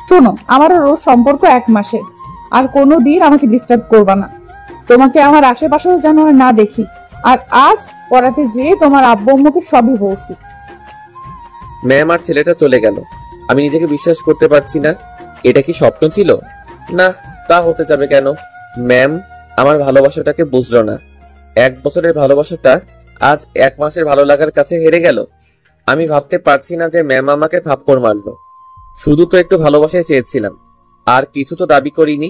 শোনো, আমার আর ওর সম্পর্ক 1 মাসের, আর কোনো দিন আমাকে ডিস্টার্ব করবা না। তোমাকে আমার আশেপাশেও যেন আর না দেখি। আর আজ পড়াতে যেয়ে তোমার আব্বু আম্মুকে সবই বলছি। ম্যাম আর ছেলেটা চলে গেল। আমি নিজেকে বিশ্বাস করতে পারছি না। এটা কি স্বপ্ন ছিল? না, তা হতে যাবে কেন? ম্যাম আমার ভালোবাসাটাকে বুঝলো না। 1 বছরের ভালোবাসাটা আজ 1 মাসের ভালো লাগার কাছে হেরে গেল। আমি ভাবতে পারছি না যে ম্যাম আমাকে থাপ্পড় মারলো। শুধু তো একটু ভালোবাসাই চেয়েছিলাম, আর কিছু তো দাবি করিনি।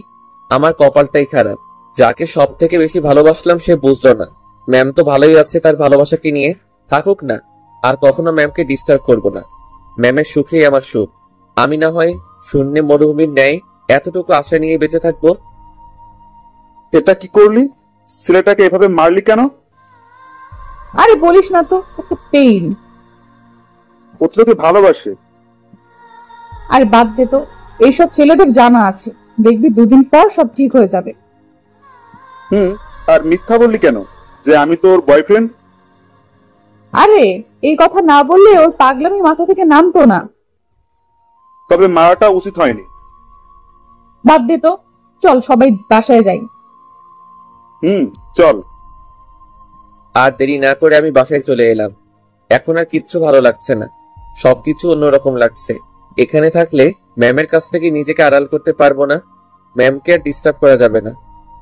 আমার কপালটাই খারাপ। যাকে সব থেকে বেশি ভালোবাসলাম সে বুঝলো না। ম্যাম তো ভালোই আছে তার ভালোবাসাকে নিয়ে, থাকুক না। আর কখনো ম্যামকে ডিস্টার্ব করব না। ম্যামের সুখেই আমার সুখ। আমি না হয় শূন্যে মরুভূমির ন্যায় এতটুকু আশা নিয়ে বেঁচে থাকবো। এটা কি করলি? ছেলেটাকে এভাবে মারলি কেন? আরে বলিস না তো, একটা পেইন। ও তো তোকে ভালোবাসে। আর বাদ দে তো, এইসব ছেলেদের জানা আছে। দেখবি 2 দিন পর সব ঠিক হয়ে যাবে। আর মিথ্যা বললি কেন যে আমি তোর বয়ফ্রেন্ড? আরে এই কথা না বললে ওর পাগলামি মাথা থেকে নামতো না। তবে মারাটা উচিত হয়নি। বাদ দে তো, চল সবাই বাসায় যাই। চল। আর দেরি না করে আমি বাসায় চলে এলাম। এখন আর কিচ্ছু ভালো লাগছে না, সবকিছু অন্যরকম লাগছে। এখানে থাকলে ম্যামের কাছ থেকে নিজেকে আড়াল করতে পারবো না। ম্যামকে আর ডিস্টার্ব করা যাবে না।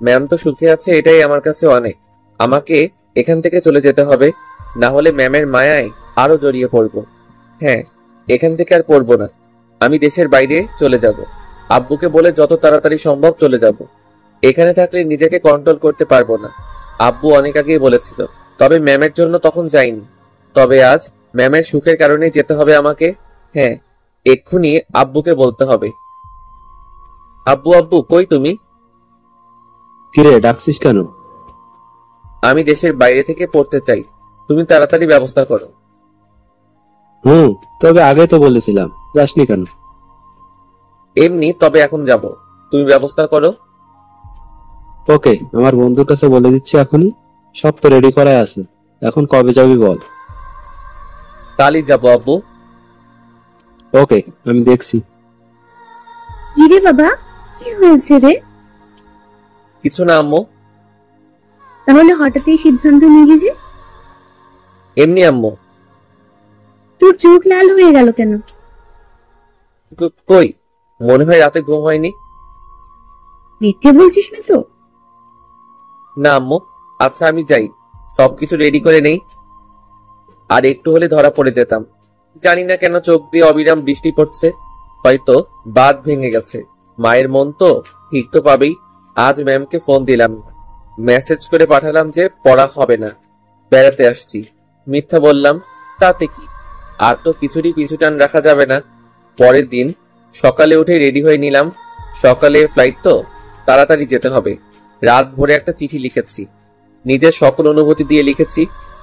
ম্যাম তো সুখে আছে, এটাই আমার কাছে অনেক। আমাকে এখান থেকে চলে যেতে হবে, না হলে ম্যামের মায়ায় আরো জড়িয়ে পড়বো। হ্যাঁ, এখান থেকে আর পড়বো না। আমি দেশের বাইরে চলে যাব। আব্বুকে বলে যত তাড়াতাড়ি সম্ভব চলে যাব। এখানে থাকলে নিজেকে কন্ট্রোল করতে পারবো না। আব্বু অনেক আগেই বলেছিল, তবে ম্যামের জন্য তখন যাইনি। তবে আজ ম্যামের সুখের কারণেই যেতে হবে আমাকে। হ্যাঁ, এক্ষুনি আব্বুকে বলতে হবে। আব্বু, আব্বু কই তুমি? কিরে ডাকছিস কেন? আমি দেশের বাইরে থেকে পড়তে চাই, তুমি তাড়াতাড়ি ব্যবস্থা করো। তবে আগে তো বলেছিলাম, যাসনি কেন? এমনি, তবে এখন যাব, তুমি ব্যবস্থা করো। ওকে, আমার বন্ধুর কাছে বলে দিচ্ছি এখনই। সব তো রেডি করা আছে, এখন কবে যাবি বল। কালই যাবো আব্বু। ওকে, আমি দেখছি। কি রে বাবা, কি হয়েছে রে? কিছু না আম্মু, তাহলে হঠাৎ এই সিদ্ধান্ত নিলি যে? এমনি আম্মু। তোর চোখ লাল হয়ে গেল কেন? কই, মনে হয় রাতে ঘুম হয়নি। মিথ্যে বলছিস না তো? না আম্মু। আচ্ছা আমি যাই, সবকিছু রেডি করে নেই। আর একটু হলে ধরা পড়ে যেতাম। জানি না কেন চোখ দিয়ে অবিরাম বৃষ্টি পড়ছে, হয়তো বাঁধ ভেঙে গেছে। মায়ের মন তো ঠিক তো পাবেই। আজ ম্যামকে ফোন দিলাম, মেসেজ করে পাঠালাম যে পড়া হবে না, বেড়াতে আসছি। মিথ্যা বললাম, তাতে কি? আর তো কিছুরই পিছু টান রাখা যাবে না। পরের দিন সকালে উঠে রেডি হয়ে নিলাম। সকালে ফ্লাইট তো, তাড়াতাড়ি যেতে হবে। রাত ভোরে একটা চিঠি লিখেছি, নিজের সকল অনুভূতি দিয়ে লিখেছি।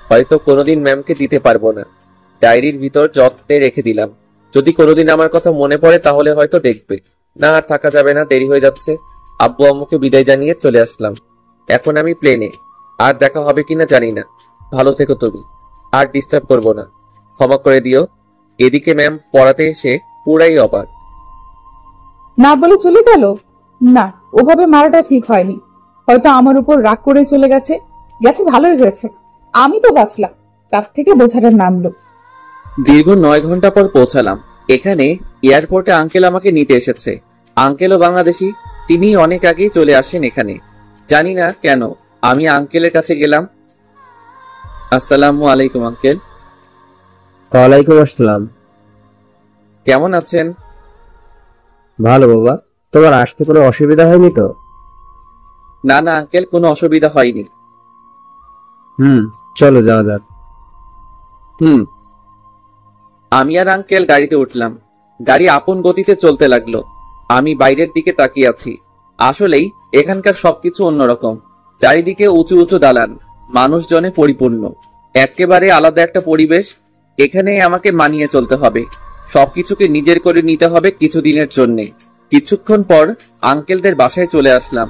হয়তো কোনোদিন ম্যামকে দিতে পারবো না, ডায়েরির ভিতর যত্নে রেখে দিলাম। যদি কোনোদিন আমার কথা মনে পড়ে তাহলে হয়তো দেখবে। না আর থাকা যাবে না, দেরি হয়ে যাচ্ছে। আব্বু আম্মুকে বিদায় জানিয়ে চলে আসলাম। এখন আমি প্লেনে, আর দেখা হবে কিনা জানি না। ভালো থেকো তুমি, আর ডিস্টার্ব করবো না, ক্ষমা করে দিও। এদিকে ম্যাম পড়াতে এসে পুরাই অবাক। না বলে চলে গেল? না, ওভাবে মারাটা ঠিক হয়নি। হয়তো আমার উপর রাগ করে চলে গেছে। গেছে ভালোই হয়েছে, আমি তো বাঁচলাম। তার থেকে বোঝাটা নামলো। দীর্ঘ 9 ঘন্টা পর পৌঁছালাম। এখানে এয়ারপোর্টে আঙ্কেল আমাকে নিতে এসেছে। আঙ্কেলও বাংলাদেশি, তিনি অনেক আগেই চলে আসেন এখানে। জানি না কেন আমি আঙ্কেলের কাছে গেলাম। আসসালামু আলাইকুম আঙ্কেল। ওয়ালাইকুম আসসালাম। কেমন আছেন? ভালো বাবা, তোমার আসতে কোনো অসুবিধা হয়নি তো? না না আঙ্কেল, কোনো অসুবিধা হয়নি। চলো যাওয়া যাক। আমি আর আঙ্কেল গাড়িতে উঠলাম। গাড়ি আপন গতিতে চলতে লাগলো। আমি বাইরের দিকে তাকিয়ে আছি। আসলেই এখানকার সবকিছু অন্যরকম। চারিদিকে উঁচু উঁচু দালান, মানুষজনে পরিপূর্ণ। একেবারে আলাদা একটা পরিবেশ। এখানে আমাকে মানিয়ে চলতে হবে, সবকিছুকে নিজের করে নিতে হবে কিছুদিনের জন্যে। কিছুক্ষণ পর আঙ্কেলদের বাসায় চলে আসলাম।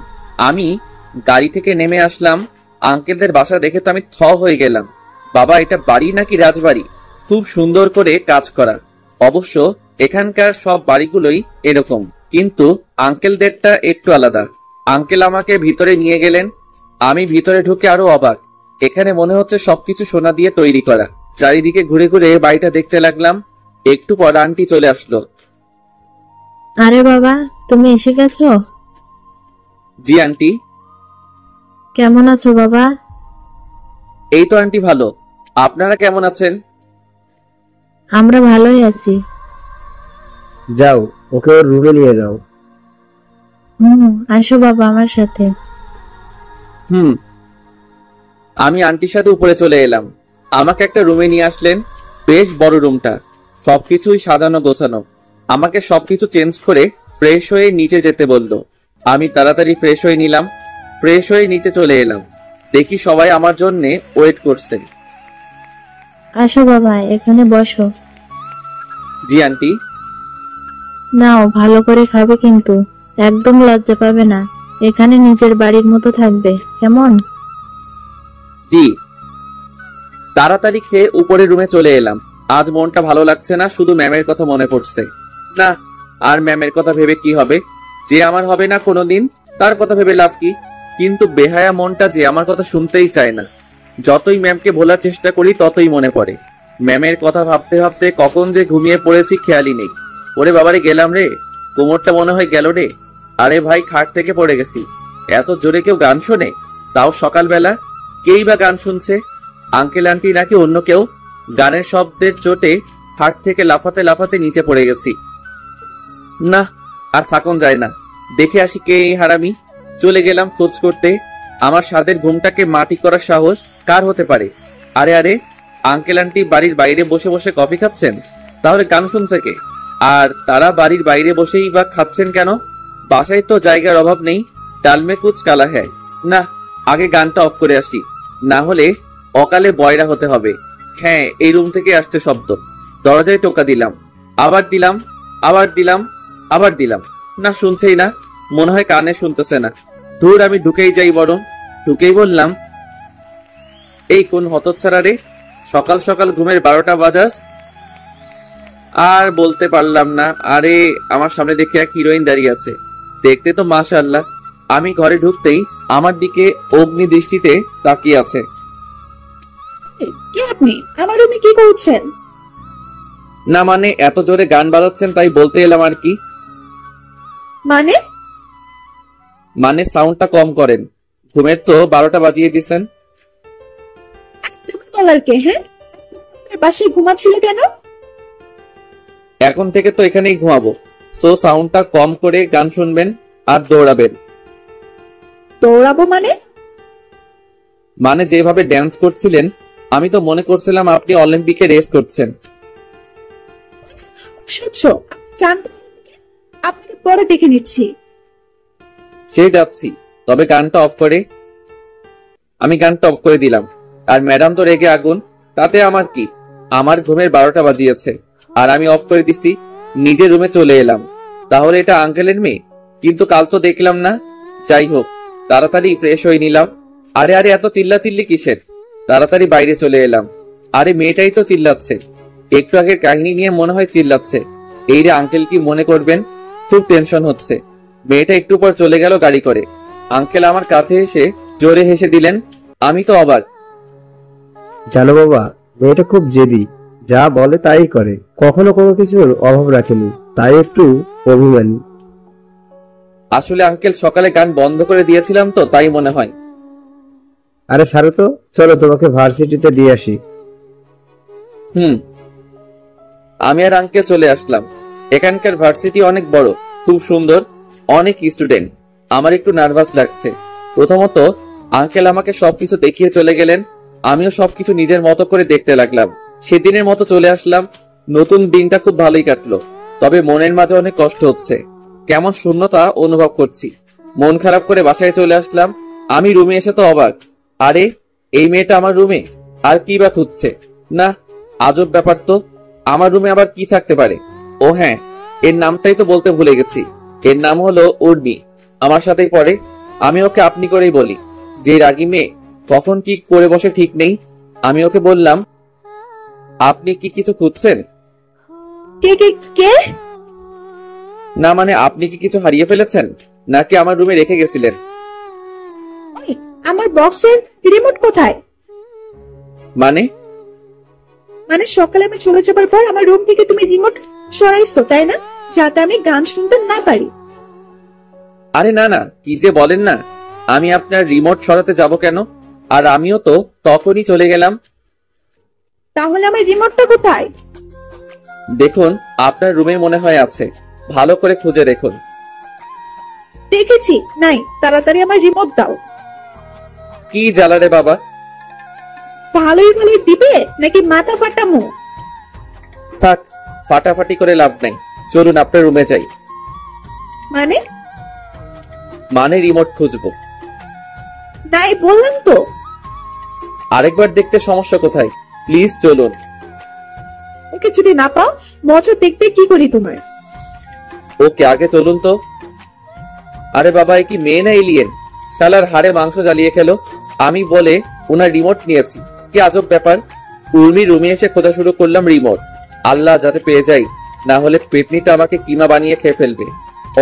আমি গাড়ি থেকে নেমে আসলাম। আঙ্কেলদের বাসা দেখে তো আমি থ হয়ে গেলাম। বাবা, এটা বাড়ি নাকি রাজবাড়ি? খুব সুন্দর করে কাজ করা। অবশ্য এখানকার সব বাড়িগুলোই এরকম, কিন্তু আঙ্কেলদেরটা একটু আলাদা। আঙ্কেল আমাকে ভিতরে নিয়ে গেলেন। আমি ভিতরে ঢুকে আরো অবাক। এখানে মনে হচ্ছে সবকিছু সোনা দিয়ে তৈরি করা। চারিদিকে ঘুরে ঘুরে বাড়িটা দেখতে লাগলাম। একটু পর আন্টি চলে আসলো। আরে বাবা, তুমি এসে গেছো? জি আন্টি। কেমন আছো বাবা? এই তো আন্টি ভালো, আপনারা কেমন আছেন? আমরা ভালোই আছি। যাও, ওকে ওর রুমে নিয়ে যাও। আসো বাবা আমার সাথে। আমি আন্টির সাথে উপরে চলে এলাম। আমাকে একটা রুমে নিয়ে আসলেন। বেশ বড় রুমটা, সবকিছুই সাজানো গোছানো। আমাকে সবকিছু চেঞ্জ করে ফ্রেশ হয়ে নিচে যেতে বললো। আমি তাড়াতাড়ি ফ্রেশ হয়ে নিলাম। ফ্রেশ হয়ে নিচে চলে এলাম। দেখি সবাই আমার জন্যে ওয়েট করছে। আসো বাবা, এখানে বসো। জি আন্টি। নাও, ভালো করে খাবে কিন্তু একদম লজ্জা পাবে না। এখানে নিজের বাড়ির মতো থাকবে, কেমন? জি। তাড়াতাড়ি খেয়ে উপরের রুমে চলে এলাম। আজ মনটা ভালো লাগছে না, শুধু ম্যামের কথা মনে পড়ছে। না, আর ম্যামের কথা ভেবে কি হবে? যে আমার হবে না কোনোদিন, তার কথা ভেবে লাভ কি? কিন্তু বেহায়া মনটা যে আমার কথা শুনতেই চায় না। যতই ম্যামকে ভোলার চেষ্টা করি ততই মনে পড়ে। ম্যামের কথা ভাবতে ভাবতে কখন যে ঘুমিয়ে পড়েছি খেয়ালই নেই। ওরে বাবারে, গেলাম রে, কোমরটা মনে হয় গেল রে। আরে ভাই, খাট থেকে পড়ে গেছি। এত জোরে কেউ গান শোনে, তাও সকালবেলা? কেই বা গান শুনছে? আঙ্কেল আন্টি নাকি অন্য কেউ? গানের শব্দের চোটে খাট থেকে লাফাতে লাফাতে নিচে পড়ে গেছি। না, আর থাকুন যায় না, দেখে আসি কে এই হারামি। চলে গেলাম খোঁজ করতে। আমার সাদের ঘুমটাকে মাটি করার সাহস কার হতে পারে? আরে আরে, আঙ্কেল আন্টি বাড়ির বাইরে বসে বসে কফি খাচ্ছেন, তাহলে গান শুনছে কে? আর তারা বাড়ির বাইরে বসেই বা খাচ্ছেন কেন? বাসায় তো জায়গার অভাব নেই। ডালমে কুচ কালা হ্যায়। না, আগে গানটা অফ করে আসি, না হলে অকালে বয়রা হতে হবে। হ্যাঁ, এই রুম থেকে আসছে শব্দ। দরজায় টোকা দিলাম, আবার দিলাম, আবার দিলাম, আবার দিলাম। না, শুনছেই না, মনে হয় কানে শুনতেছে না। ধুর, আমি ঢুকেই যাই বরং। ঢুকেই বললাম, এই কোন হতচ্ছাড়া রে, সকাল সকাল ঘুমের 12টা বাজাস। আর বলতে পারলাম না। আরে আমার সামনে দেখে এক হিরোইন দাঁড়িয়ে আছে, দেখতে তো মাশাআল্লাহ। আমি ঘরে ঢুকতেই আমার দিকে অগ্নি দৃষ্টিতে তাকিয়ে আছে। কে আপনি? আমার রুমে কি করছেন? না মানে এত জোরে গান বাজাচ্ছেন তাই বলতে এলাম আর কি। মানে? মানে সাউন্ডটা কম করেন, ঘুমের তো 12টা বাজিয়ে দিছেন। তুমি বলার কে? হ্যাঁ, বাসায় ঘুমাচ্ছিলে কেন? এখন থেকে তো এখানেই ঘুমাবো, সো সাউন্ডটা কম করে গান শুনবেন আর দৌড়াবেন। দৌড়াবো মানে? মানে যেভাবে ড্যান্স করছিলেন আমি তো মনে করছিলাম আপনি অলিম্পিকে রেস করছেন। সহ্য চান, আপনাকে পরে দেখে নিচ্ছি। সে যাচ্ছি, তবে গানটা অফ করে। আমি গানটা অফ করে দিলাম। আর ম্যাডাম তো রেগে আগুন, তাতে আমার কি? আমার ঘুমের 12টা বাজিয়েছে আর আমি অফ করে দিছি, নিজের রুমে চলে এলাম। তাহলে এটা আঙ্কেলের মেয়ে, কিন্তু কাল তো দেখলাম না। যাই হোক, তাড়াতাড়ি ফ্রেশ হয়ে নিলাম। আরে আরে এত চিল্লাচিল্লি কিসের? তাড়াতাড়ি বাইরে চলে এলাম। আরে মেয়েটাই তো চিল্লাচ্ছে, একটু আগের কাহিনী নিয়ে মনে হয় চিল্লাচ্ছে। এই রে আঙ্কেল কি মনে করবেন? খুব টেনশন হচ্ছে। মেয়েটা একটু পর চলে গেল গাড়ি করে। আঙ্কেল আমার কাছে এসে জোরে হেসে দিলেন। আমি তো অবাক। জানো বাবা, মেয়েটা খুব জেদি, যা বলে তাই করে, কখনো কোনো কিছুর অভাব রাখেনি, তাই একটু অভিমানী। আসলে আঙ্কেল সকালে গান বন্ধ করে দিয়েছিলাম তো তাই মনে হয়। আরে ছাড়ো তো, চলো তোমাকে ভার্সিটিতে দিয়ে আসি। আমি আর আঙ্কেল চলে আসলাম। এখানকার ভার্সিটি অনেক বড়, খুব সুন্দর, অনেক স্টুডেন্ট। আমার একটু নার্ভাস লাগছে। প্রথমত আঙ্কেল আমাকে সবকিছু দেখিয়ে চলে গেলেন, আমিও সবকিছু নিজের মতো করে দেখতে লাগলাম। সেদিনের মতো চলে আসলাম। নতুন দিনটা খুব ভালোই কাটলো, তবে মনের মাঝে অনেক কষ্ট হচ্ছে, কেমন শূন্যতা অনুভব করছি। মন খারাপ করে বাসায় চলে আসলাম। আমি রুমে এসে তো অবাক। আরে এই মেয়েটা আমার রুমে, আর কি বা খুঁজছে? না, আজব ব্যাপার তো। আমার রুমে আবার কি থাকতে পারে? ও হ্যাঁ, এর নামটাই তো বলতে ভুলে গেছি। এর নাম হলো উর্মি, আমার সাথেই পড়ে। আমি ওকে আপনি করেই বলি। যে রাগী মেয়ে, কখন কি করে বসে ঠিক নেই। আমি ওকে বললাম, আপনি কি কিছু খুঁজছেন? কে কে কে? না মানে আপনি কি কিছু হারিয়ে ফেলেছেন, নাকি আমার রুমে রেখে গেছিলেন? ওই, আমার বক্সের রিমোট কোথায়? মানে মানে সকালে আমি চলে যাবার পর আমার রুম থেকে তুমি রিমোট সরাইছো, তাই না? যাতে আমি গান শুনতে না পারি। আরে না না, কি যে বলেন না। আমি আপনার রিমোট সরাতে যাব কেন? আর আমিও তো তখনই চলে গেলাম। তাহলে আমার রিমোটটা কোথায়? দেখুন, আপনার রুমে মনে হয় আছে, ভালো করে খুঁজে দেখুন। দেখেছি, নাই। তাড়াতাড়ি আমার রিমোট দাও। কি জ্বালা রে বাবা। ভালোই ভালোই দিবে নাকি মাথা ফাটামো? থাক, ফাটাফাটি করে লাভ নাই। চলুন আপনার রুমে যাই। মানে? মানে রিমোট খুঁজবো। নাই বললাম তো। আরেকবার দেখতে সমস্যা কোথায়? প্লিজ চলুন। ওকে যদি না পাও, মজা দেখতে কি করি তোমার? ওকে আগে চলুন তো। আরে বাবা, এ কি মেয়ে না এলিয়েন? শালার হাড়ে মাংস জ্বালিয়ে খেলো। আমি বলে ওনার রিমোট নিয়েছি, কি আজব ব্যাপার। উর্মি রুমে এসে খোঁজা শুরু করলাম রিমোট। আল্লাহ যাতে পেয়ে যাই, না হলে পেতনিটা আমাকে কিমা বানিয়ে খেয়ে ফেলবে।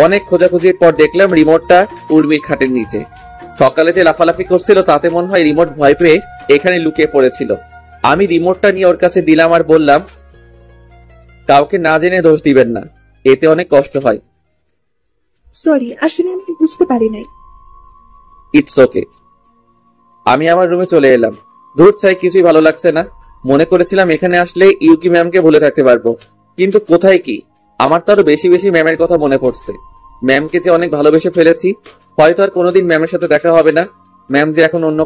অনেক খোঁজাখুঁজির পর দেখলাম রিমোটটা উর্মির খাটের নিচে। সকালে যে লাফালাফি করছিল তাতে মনে হয় রিমোট ভয় পেয়ে এখানে লুকিয়ে পড়েছিল। আমি রিমোটটা নিয়ে ওর কাছে দিলাম আর বললাম, কাউকে না জেনে দোষ দিবেন না, এতে অনেক কষ্ট হয়। সরি, আসলে আমি বুঝতে পারি নাই। It's okay. আমি আমার রুমে চলে এলাম। ধূর চাই, কিছুই ভালো লাগছে না। মনে করেছিলাম এখানে আসলে ইউকি ম্যামকে ভুলে থাকতে পারবো, কিন্তু কোথায় কি। আমার তো আরো বেশি বেশি ম্যামের কথা মনে পড়ছে। ম্যামকে যে অনেক ভালোবেসে ফেলেছি, হয়তো আর কোনোদিন ম্যামের সাথে দেখা হবে না। ম্যাম যে এখন অন্য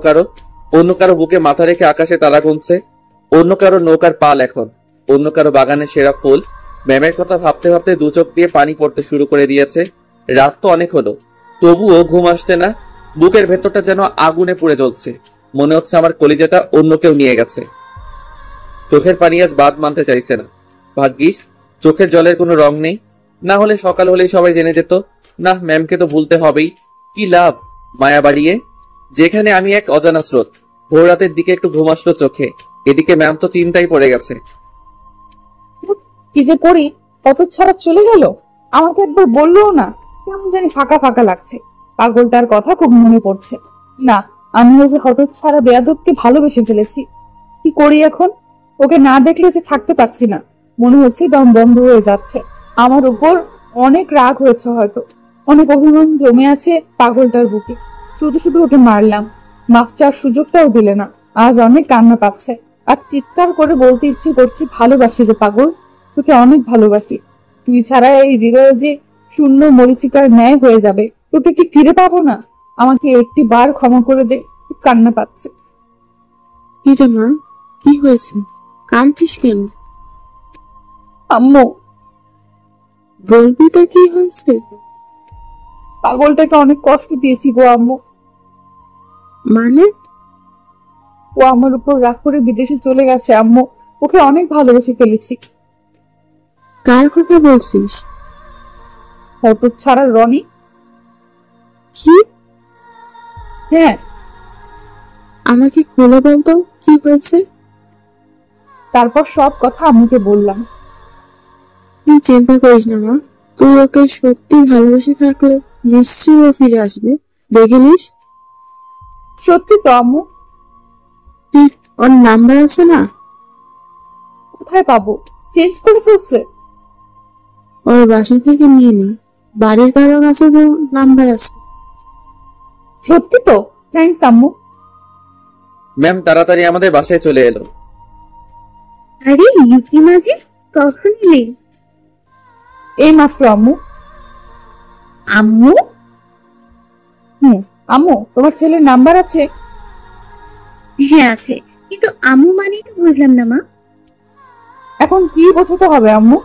কারো বুকে মাথা রেখে আকাশে তারা গুনছে, অন্য কারো নৌকার পাল এখন, অন্য কারো বাগানের সেরা ফুল। ম্যামের কথা ভাবতে ভাবতে দু চোখ দিয়ে পানি পড়তে শুরু করে দিয়েছে। রাত তো অনেক হলো, তবুও ঘুম আসছে না। বুকের ভেতরটা যেন আগুনে পুড়ে জ্বলছে। মনে হচ্ছে আমার কলিজাটা অন্য কেউ নিয়ে গেছে। চোখের পানি আজ বাদ মানতে চাইছে না। ভাগ্যিস চোখের জলের কোনো রং নেই, না হলে সকাল হলেই সবাই জেনে যেত। না, ম্যামকে তো ভুলতে হবেই, কি লাভ মায়া বাড়িয়ে। যেখানে আমি এক অজানা স্রোত, ভোর রাতের দিকে একটু ঘুম আসলো চোখে। এদিকে ম্যাম তো চিন্তায় পড়ে গেছে। কি যে করি, কত ছাড়া চলে গেল, আমাকে একবার বললোও না। কেমন জানি ফাঁকা ফাঁকা লাগছে। পাগলটার কথা খুব মনে পড়ছে। না, আমি ওই যে হতচ্ছাড়া বেয়াদবকে ভালোবেসে ফেলেছি। কি করি এখন? ওকে না দেখলে যে থাকতে পারছি না, মনে হচ্ছে দম বন্ধ হয়ে যাচ্ছে। আমার উপর অনেক রাগ হয়েছে, হয়তো অনেক অভিমান জমে আছে পাগলটার বুকে। শুধু শুধু ওকে মারলাম, মাফ চাওয়ার সুযোগটাও দিলে না। আজ অনেক কান্না পাচ্ছে, আর চিৎকার করে বলতে ইচ্ছে করছে, ভালোবাসি রে পাগল, তোকে অনেক ভালোবাসি। তুই ছাড়া এই হৃদয়ে যে শূন্য মরিচিকার ন্যায় হয়ে যাবে। তোকে কি ফিরে পাবো না? আমাকে একটি বার ক্ষমা করে দে। খুব কান্না পাচ্ছে। কি রে মা, কি হয়েছে? কাঁদছিস কেন? আম্মু, বলবি তো কি হয়েছে? পাগলটাকে অনেক কষ্ট দিয়েছি গো আম্মু। মানে? ও আমার উপর রাগ করে বিদেশে চলে গেছে আম্মু। ওকে অনেক ভালোবেসে ফেলেছি। কার কথা বলছিস? হতচ্ছাড়া রনি। কি? হ্যাঁ। আমাকে খুলে বলতো কি হয়েছে। তারপর সব কথা আম্মুকে বললাম। তুই চিন্তা করিস না মা, তুই ওকে সত্যি ভালোবেসে থাকলে নিশ্চয়ই ও ফিরে আসবে, দেখে নিস। সত্যি তো আম্মু। ওর নাম্বার আছে না? কোথায় পাবো? চেঞ্জ করে ফেলছে। ওর বাসা থেকে নিয়ে নি, বাড়ির কারো কাছে তো নাম্বার আছে। সত্যি তো? থ্যাঙ্কস আম্মু। ম্যাম তাড়াতাড়ি আমাদের বাসায় চলে এলো। আরে ইউকি মাঝে কখন এলে? এই মাত্র আম্মু। আম্মু? আম্মু, তোমার ছেলের নাম্বার আছে? হ্যাঁ আছে, কিন্তু আম্মু মানেই তো বুঝলাম না মা। এখন কি বোঝাতে হবে আম্মু?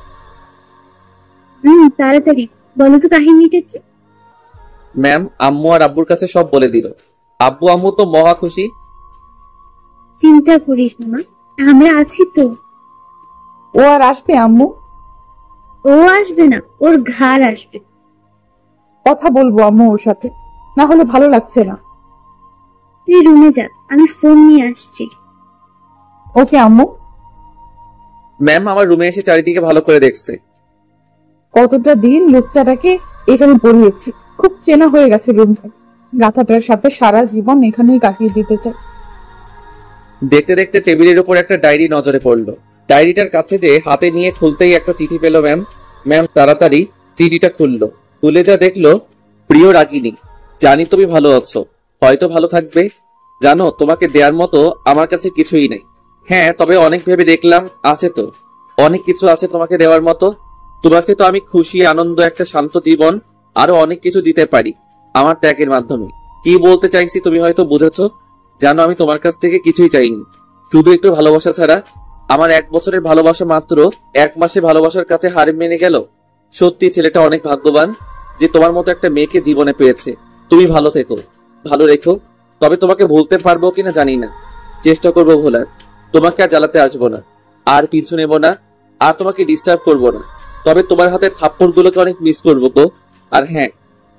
তাড়াতাড়ি বলো তো কাহিনীটা কি। ম্যাম আম্মু আর আব্বুর কাছে সব বলে দিল। আব্বু আম্মু তো মহা খুশি। চিন্তা করিস না মা, আমরা আছি তো। ও আর আসবে আম্মু? ও আসবে না, ওর ঘাড় আসবে। কথা বলবো আম্মু ওর সাথে, না হলে ভালো লাগছে না। তুই রুমে যা, আমি ফোন নিয়ে আসছি। ওকে আম্মু। ম্যাম আমার রুমে এসে চারিদিকে ভালো করে দেখছে। কতটা দিন লুচ্চাটাকে এখানে পড়িয়েছি, খুব চেনা হয়ে গেছে রুমটা। গাথাটার সাথে সারা জীবন এখানেই কাটিয়ে দিতে চাই। দেখতে দেখতে টেবিলের উপর একটা ডায়েরি নজরে পড়লো। ডায়েরিটার কাছে যে হাতে নিয়ে খুলতেই একটা চিঠি পেল ম্যাম। ম্যাম তাড়াতাড়ি চিঠিটা খুললো। খুলে যা দেখলো, প্রিয় রাগিনী, জানি তুমি ভালো আছো, হয়তো ভালো থাকবে। জানো তোমাকে দেওয়ার মতো আমার কাছে কিছুই নেই। হ্যাঁ, তবে অনেক ভেবে দেখলাম আছে তো, অনেক কিছু আছে তোমাকে দেওয়ার মতো। তোমাকে তো আমি খুশি, আনন্দ, একটা শান্ত জীবন, আরো অনেক কিছু দিতে পারি আমার ত্যাগের মাধ্যমে। কি বলতে চাইছি তুমি হয়তো বুঝেছো। জানো আমি তোমার কাছ থেকে কিছুই চাইনি, শুধু একটু ভালোবাসা ছাড়া। আমার 1 বছরের ভালোবাসা মাত্র 1 মাসে ভালোবাসার কাছে হার মেনে গেল। সত্যি ছেলেটা অনেক ভাগ্যবান যে তোমার মতো একটা মেয়েকে জীবনে পেয়েছে। তুমি ভালো থেকো, ভালো রেখো। তবে তোমাকে ভুলতে পারবো কিনা জানি না, চেষ্টা করবো ভোলার। তোমাকে আর জ্বালাতে আসবো না, আর পিছু নেবো না, আর তোমাকে ডিস্টার্ব করবো না। তবে তোমার হাতে থাপ্পড়গুলোকে অনেক মিস করবো গো। আর হ্যাঁ,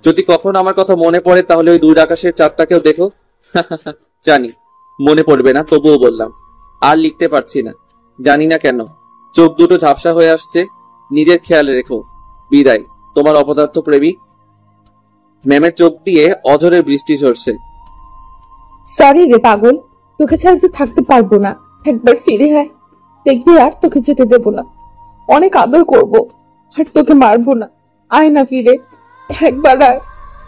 যদি কখনো আমার কথা মনে পড়ে তাহলে ওই দূর আকাশের চাঁদটাকেও দেখো। জানি মনে পড়বে না, তবুও বললাম। আর লিখতে পারছি না, জানি না কেন, চোখ দুটো ঝাপসা হয়ে আসছে। নিজের খেয়াল রেখো। বিদায়, তোমার অপদার্থ প্রেমী। ম্যামের চোখ দিয়ে অঝরের বৃষ্টি ঝরছে। সরি রে পাগল, তোকে ছাড়া যে থাকতে পারবো না। একবার ফিরে আয়, দেখবি আর তোকে যেতে দেবো না। অনেক আদর করবো, আর তোকে মারবো না। আয় না ফিরে, একবার আয়।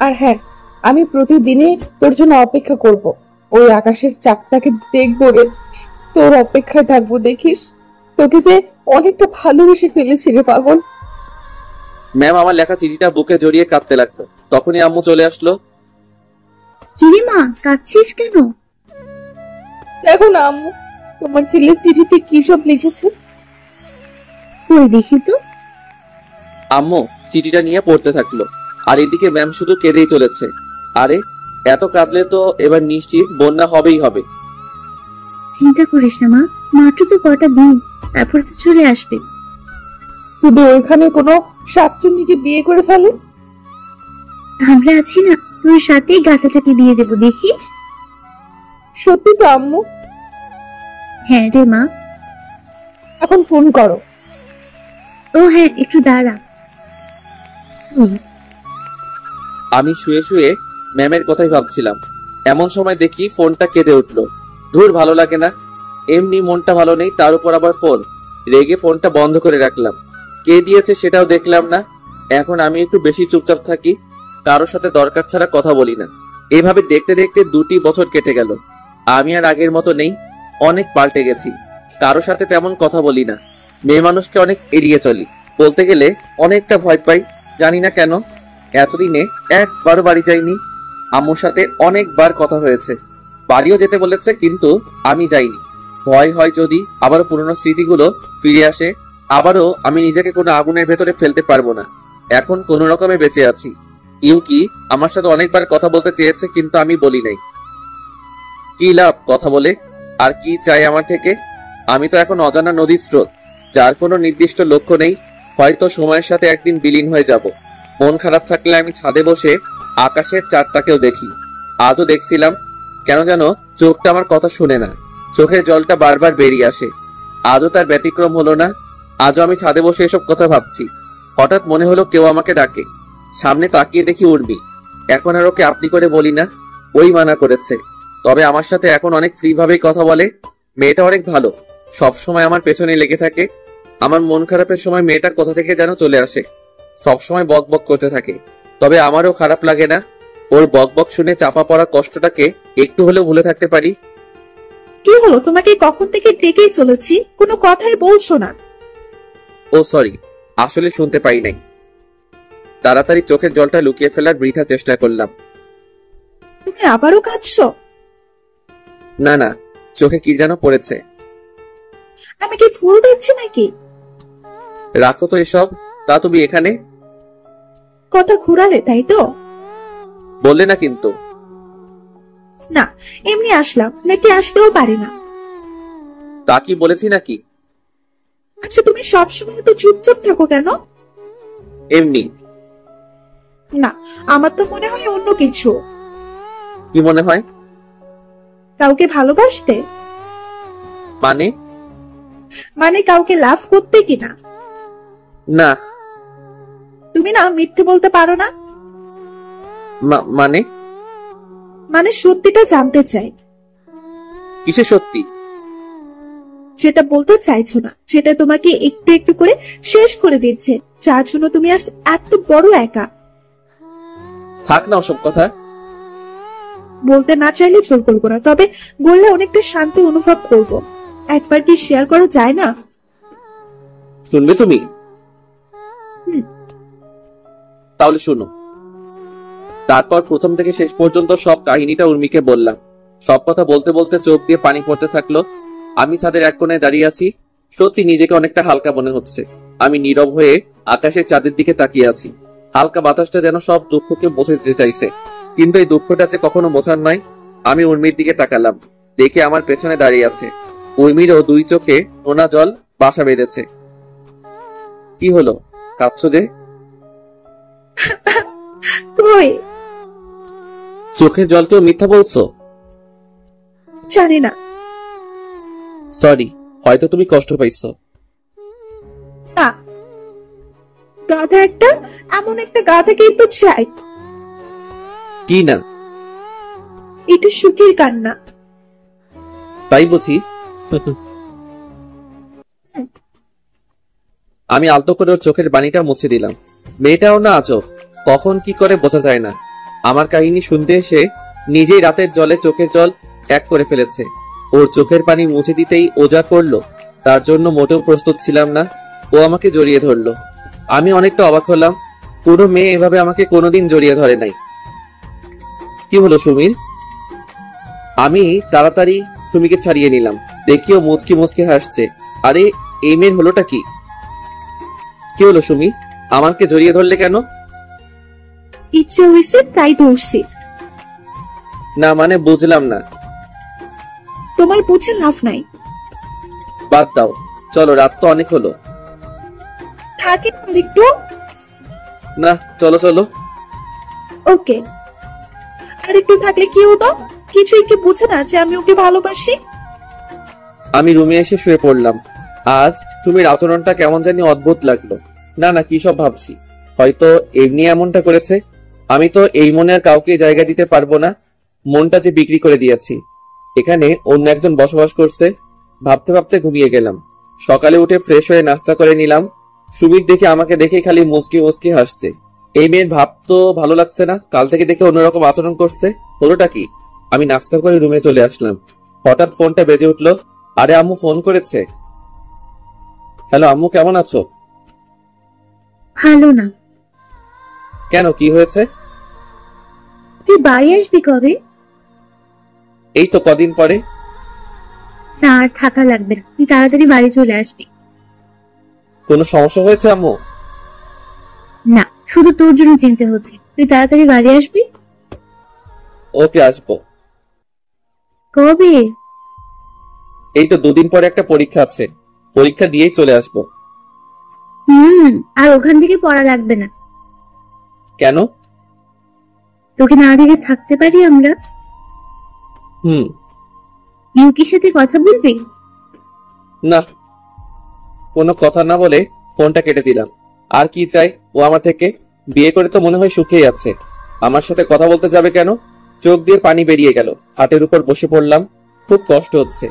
আর হ্যাঁ, আমি প্রতিদিনই তোর জন্য অপেক্ষা করব। ওই আকাশের চাঁদটাকে দেখবো রে, তোর অপেক্ষায় থাকবো। দেখিস, তোকে যে অনেকটা ভালোবেসে ফেলেছি রে পাগল। ম্যাম আমার লেখা চিঠিটা বুকে জড়িয়ে কাঁদতে লাগলো। তখনই আম্মু চলে আসলো। কি মা, কাঁদছিস কেন? দেখো না আম্মু, তোমার ছেলে চিঠিতে কি সব লিখেছে। কই দেখি তো। আম্মু চিঠিটা নিয়ে পড়তে থাকলো, আর এদিকে ম্যাম শুধু কেঁদেই চলেছে। আরে এত কাঁদলে তো এবার নিশ্চিত বন্যা হবেই হবে। চিন্তা করিস না মা, মাত্র তো কটা দিন, তারপর তো চলে আসবে। যদি ওইখানে কোনো শাকচুন্নিকে বিয়ে করে ফেলে? আমরা আছি না, তোর সাথেই গাথাটাকে বিয়ে দেবো, দেখিস। সত্যি তো আম্মু? হ্যাঁ রে মা। এখন ফোন করো। ও হ্যাঁ, একটু দাঁড়া। আমি শুয়ে শুয়ে ম্যামের কথাই ভাবছিলাম, এমন সময় দেখি ফোনটা কেঁদে উঠলো। ধুর, ভালো লাগে না, এমনি মনটা ভালো নেই, তার উপর আবার ফোন। রেগে ফোনটা বন্ধ করে রাখলাম। কে দিয়েছে সেটাও দেখলাম না। এখন আমি একটু বেশি চুপচাপ থাকি, কারোর সাথে দরকার ছাড়া কথা বলি না। এভাবে দেখতে দেখতে 2টি বছর কেটে গেল। আমি আর আগের মতো নেই, অনেক পাল্টে গেছি। কারোর সাথে তেমন কথা বলি না, মেয়ে মানুষকে অনেক এড়িয়ে চলি, বলতে গেলে অনেকটা ভয় পাই, জানি না কেন। এতদিনে একবারও বাড়ি যাইনি। আম্মুর সাথে অনেকবার কথা হয়েছে, বাড়িও যেতে বলেছে, কিন্তু আমি যাইনি। ভয় হয় যদি আবারও পুরনো স্মৃতিগুলো ফিরে আসে, আবারও আমি নিজেকে কোনো আগুনের ভেতরে ফেলতে পারবো না। এখন কোনো রকমে বেঁচে আছি। ইউকি আমার সাথে অনেকবার কথা বলতে চেয়েছে, কিন্তু আমি বলি নাই। কি লাভ কথা বলে? আর কি চাই আমার থেকে? আমি তো এখন অজানা নদীর স্রোত, যার কোনো নির্দিষ্ট লক্ষ্য নেই। হয়তো সময়ের সাথে একদিন বিলীন হয়ে যাব। মন খারাপ থাকলে আমি ছাদে বসে আকাশের চাঁদটাকেও দেখি। আজও দেখছিলাম, কেন যেন চোখটা আমার কথা শুনে না, চোখের জলটা বারবার বেরিয়ে আসে। আজও তার ব্যতিক্রম হলো না। আজও আমি ছাদে বসে এসব কথা ভাবছি। হঠাৎ মনে হলো কেউ আমাকে ডাকে। সামনে তাকিয়ে দেখি উর্মি। এখন আর ওকে আপনি করে বলি না, ওই মানা করেছে। তবে আমার সাথে এখন অনেক ফ্রি ভাবেই কথা বলে। মেয়েটা অনেক ভালো, সব সময় আমার পেছনে লেগে থাকে। আমার মন খারাপের সময় মেয়েটার কোথা থেকে যেন চলে আসে, সব সময় বক বক করতে থাকে। তবে আমারও খারাপ লাগে না, ওর বক বক শুনে চাপা পড়া কষ্টটাকে একটু হলেও ভুলে থাকতে পারি। কি হলো, তোমাকে কখন থেকে ডেকেই চলেছি, কোনো কথাই বলছো না। ও সরি, আসলে শুনতে পাই নাই। তাড়াতাড়ি চোখের জলটা লুকিয়ে ফেলার বৃথা চেষ্টা করলাম। তুমি আবারও কাঁদছো? না না, চোখে কি যেন পড়েছে। আমি কি ভুল দেখছি নাকি? রাখো তো এসব। তা তুমি এখানে? কথা ঘুরালে তাই তো? বললে না কিন্তু। না, এমনি আসলাম, নাকি আসতেও পারি না। তা কি বলেছি নাকি? আচ্ছা, তুমি সবসময় তো চুপচাপ থাকো কেন? এমনি। না, আমার তো মনে হয় অন্য কিছু। কি মনে হয়? কাউকে ভালোবাসতে? মানে? মানে কাউকে লাভ করতে কিনা? না। তুমি না মিথ্যে বলতে পারো না। মানে? মানে সত্যিটা জানতে চাই। কিসে সত্যি? যেটা বলতে চাইছো না, যেটা তোমাকে একটু একটু করে শেষ করে দিচ্ছে, যার জন্য তুমি আজ এত বড় একা। থাক না ওসব কথা। বলতে না চাইলে জোর করবো না, তবে বললে অনেকটা শান্তি অনুভব করব। একবার কি শেয়ার করা যায় না? শুনবে তুমি? তাহলে শুনো। তারপর প্রথম থেকে শেষ পর্যন্ত সব কাহিনীটা উর্মিকে বললাম। সব কথা বলতে বলতে চোখ দিয়ে পানি পড়তে থাকলো। আমি ছাদের এক কোণায় দাঁড়িয়ে আছি, সত্যি নিজেকে অনেকটা হালকা মনে হচ্ছে। আমি নীরব হয়ে আকাশের চাঁদের দিকে তাকিয়ে আছি। হালকা বাতাসটা যেন সব দুঃখকে মুছে দিতে চাইছে, কিন্তু এই দুঃখটা যে কখনো মোছার নয়। আমি উর্মির দিকে তাকালাম, দেখে আমার পেছনে দাঁড়িয়ে আছে। উর্মিরও 2 চোখে নোনা জল বাসা বেঁধেছে। কি হলো, কাঁদছো যে? তুই চোখের জলকেও মিথ্যা বলছো? জানি না। সরি, হয়তো তুমি কষ্ট পাইছো। না, গাধা একটা, এমন একটা গাধাকেই তো চাই। কি না? এটা সুখের কান্না। তাই বুঝি? আমি আলতো করে ওর চোখের পানিটা মুছে দিলাম। মেয়েটাও না আজব, কখন কি করে বোঝা যায় না। আমার কাহিনী শুনতে এসে নিজেই রাতের জলে চোখের জল এক করে ফেলেছে। ওর চোখের পানি মুছে দিতেই ও যা করলো, তার জন্য মোটেও প্রস্তুত ছিলাম না। ও আমাকে জড়িয়ে ধরলো। আমি অনেকটা অবাক হলাম, পুরো মেয়ে এভাবে আমাকে কোনোদিন জড়িয়ে ধরে নাই। কি হলো সুমির? আমি তাড়াতাড়ি সুমিকে ছাড়িয়ে নিলাম, দেখিও মুচকি মুচকি হাসছে। আরে এই মেয়ের হলোটা কি? কি হলো সুমি, আমাকে জড়িয়ে ধরলে কেন? ইচ্ছে হয়েছে তাই ধরছি। না মানে বুঝলাম না। তোমার বুঝে লাভ নাই। বাদ দাও, চলো, রাত তো অনেক হলো। থাকে একটু। না, চলো চলো। ওকে, আর একটু থাকলে কি হতো? কিছুই কি বুঝে না যে আমি ওকে ভালোবাসি? আমি রুমে এসে শুয়ে পড়লাম। আজ সুমির আচরণটা কেমন জানি অদ্ভুত লাগলো। না কি সব ভাবছি, হয়তো এমনি এমনটা করেছে। আমি তো এই মনে আর কাউকে জায়গা দিতে পারবো না। মনটা যে বিক্রি করে দিয়েছি। এখানে অন্য একজন বসবাস করছে। ভাবতে ভাবতে ঘুমিয়ে গেলাম। সকালে উঠে ফ্রেশ হয়ে নাস্তা করে নিলাম। সুমির দেখে আমাকে দেখে খালি মুচকি মুচকি হাসছে। এই মেয়ের ভাব তো ভালো লাগছে না, কাল থেকে দেখে অন্যরকম আচরণ করছে। হলোটা কি? আমি নাস্তা করে রুমে চলে আসলাম। হঠাৎ ফোনটা বেজে উঠলো। আরে আম্মু ফোন করেছে। হ্যালো আম্মু, কেমন আছো? ভালো না। কেন, কি হয়েছে? তুই বাড়ি আসবি কবে? এই তো কদিন পরে। না, আর থাকা লাগবে না, তুই তাড়াতাড়ি বাড়ি চলে আসবি। কোনো সমস্যা হয়েছে আম্মু? না, শুধু তোর জন্য চিন্তা হচ্ছে, তুই তাড়াতাড়ি বাড়ি আসবি। ওকে, আসবো। কবে? এই তো দুদিন পরে একটা পরীক্ষা আছে, পরীক্ষা দিয়েই চলে আসবো। আর ওখান থেকে পড়া লাগবে না। কেন? তোকে না দেখে থাকতে পারি আমরা? ইউকির সাথে কথা বলবি? না, কোনো কথা না বলে ফোনটা কেটে দিলাম। আর কি চাই ও আমার থেকে? বিয়ে করে তো মনে হয় সুখেই আছে। আমার সাথে কথা বলতে যাবে কেন? চোখ দিয়ে পানি বেরিয়ে গেল। হাটের উপর বসে পড়লাম। খুব কষ্ট হচ্ছে।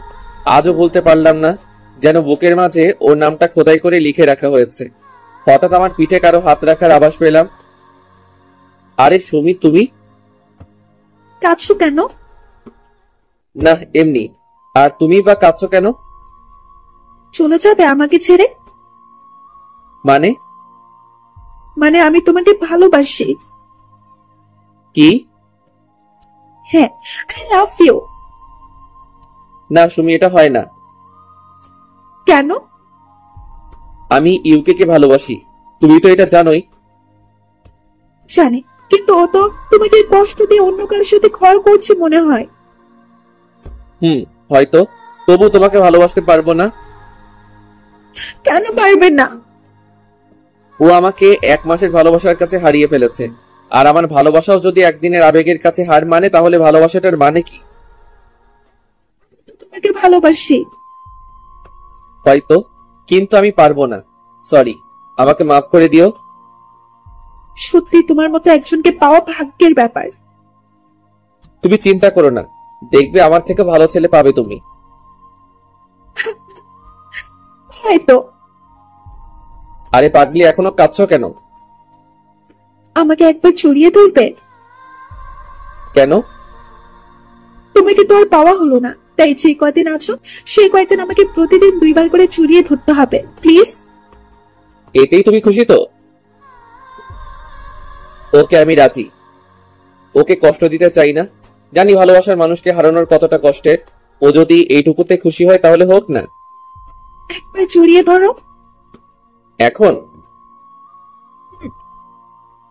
আজও বলতে পারলাম না, যেন বুকের মাঝে ওর নামটা খোদাই করে লিখে রাখা হয়েছে। হঠাৎ আমার পিঠে কারো হাত রাখার আভাস পেলাম। আরে সুমি, তুমি? কাঁদছো কেন? না, এমনি। আর তুমি বা কাঁদছো কেন? চলে যাবে আমাকে ছেড়ে? মানে আমি তোমাকে ভালোবাসি। কি? হ্যাঁ, আই লাভ ইউ। না সুমি, এটা হয় না। কেন? আমি ইউকে কে ভালোবাসি, তুমি তো এটা জানোই। জানি, কিন্তু ও তো তোমাকে কষ্ট দিয়ে অন্য কারোর সাথে ঘর করছে মনে হয়। হয়তো, তবু তোমাকে ভালোবাসতে পারবো না। কেন পারবে না? ও আমাকে 1 মাসের ভালোবাসার কাছে হারিয়ে ফেলেছে। আর আমার ভালোবাসাও যদি একদিনের আবেগের কাছে হার মানে, তাহলে ভালোবাসাটার মানে কি? তোমাকে ভালোবাসি। হয়তো, কিন্তু আমি পারবো না। সরি, আমাকে মাফ করে দিও। সত্যি তোমার মতো একজনকে পাওয়া ভাগ্যের ব্যাপার। তুমি চিন্তা করো না, দেখবে আমার থেকে ভালো ছেলে পাবে তুমি। হয়তো। আরে পাগলি, এখনো কাঁদছো কেন? আমাকে একবার জড়িয়ে ধরবে? কেন? তোমাকে তো আর পাওয়া হলো না, তাই যে কয়দিন আছো সেই কয়দিন আমাকে প্রতিদিন 2 বার করে জড়িয়ে ধরতে হবে, প্লিজ। এতেই তুমি খুশি তো? ওকে, আমি রাজি। ওকে কষ্ট দিতে চাই না। জানি ভালোবাসার মানুষকে হারানোর কতটা কষ্টের। ও যদি এইটুকুতে খুশি হয় তাহলে হোক না। একবার জড়িয়ে ধরো। এখন?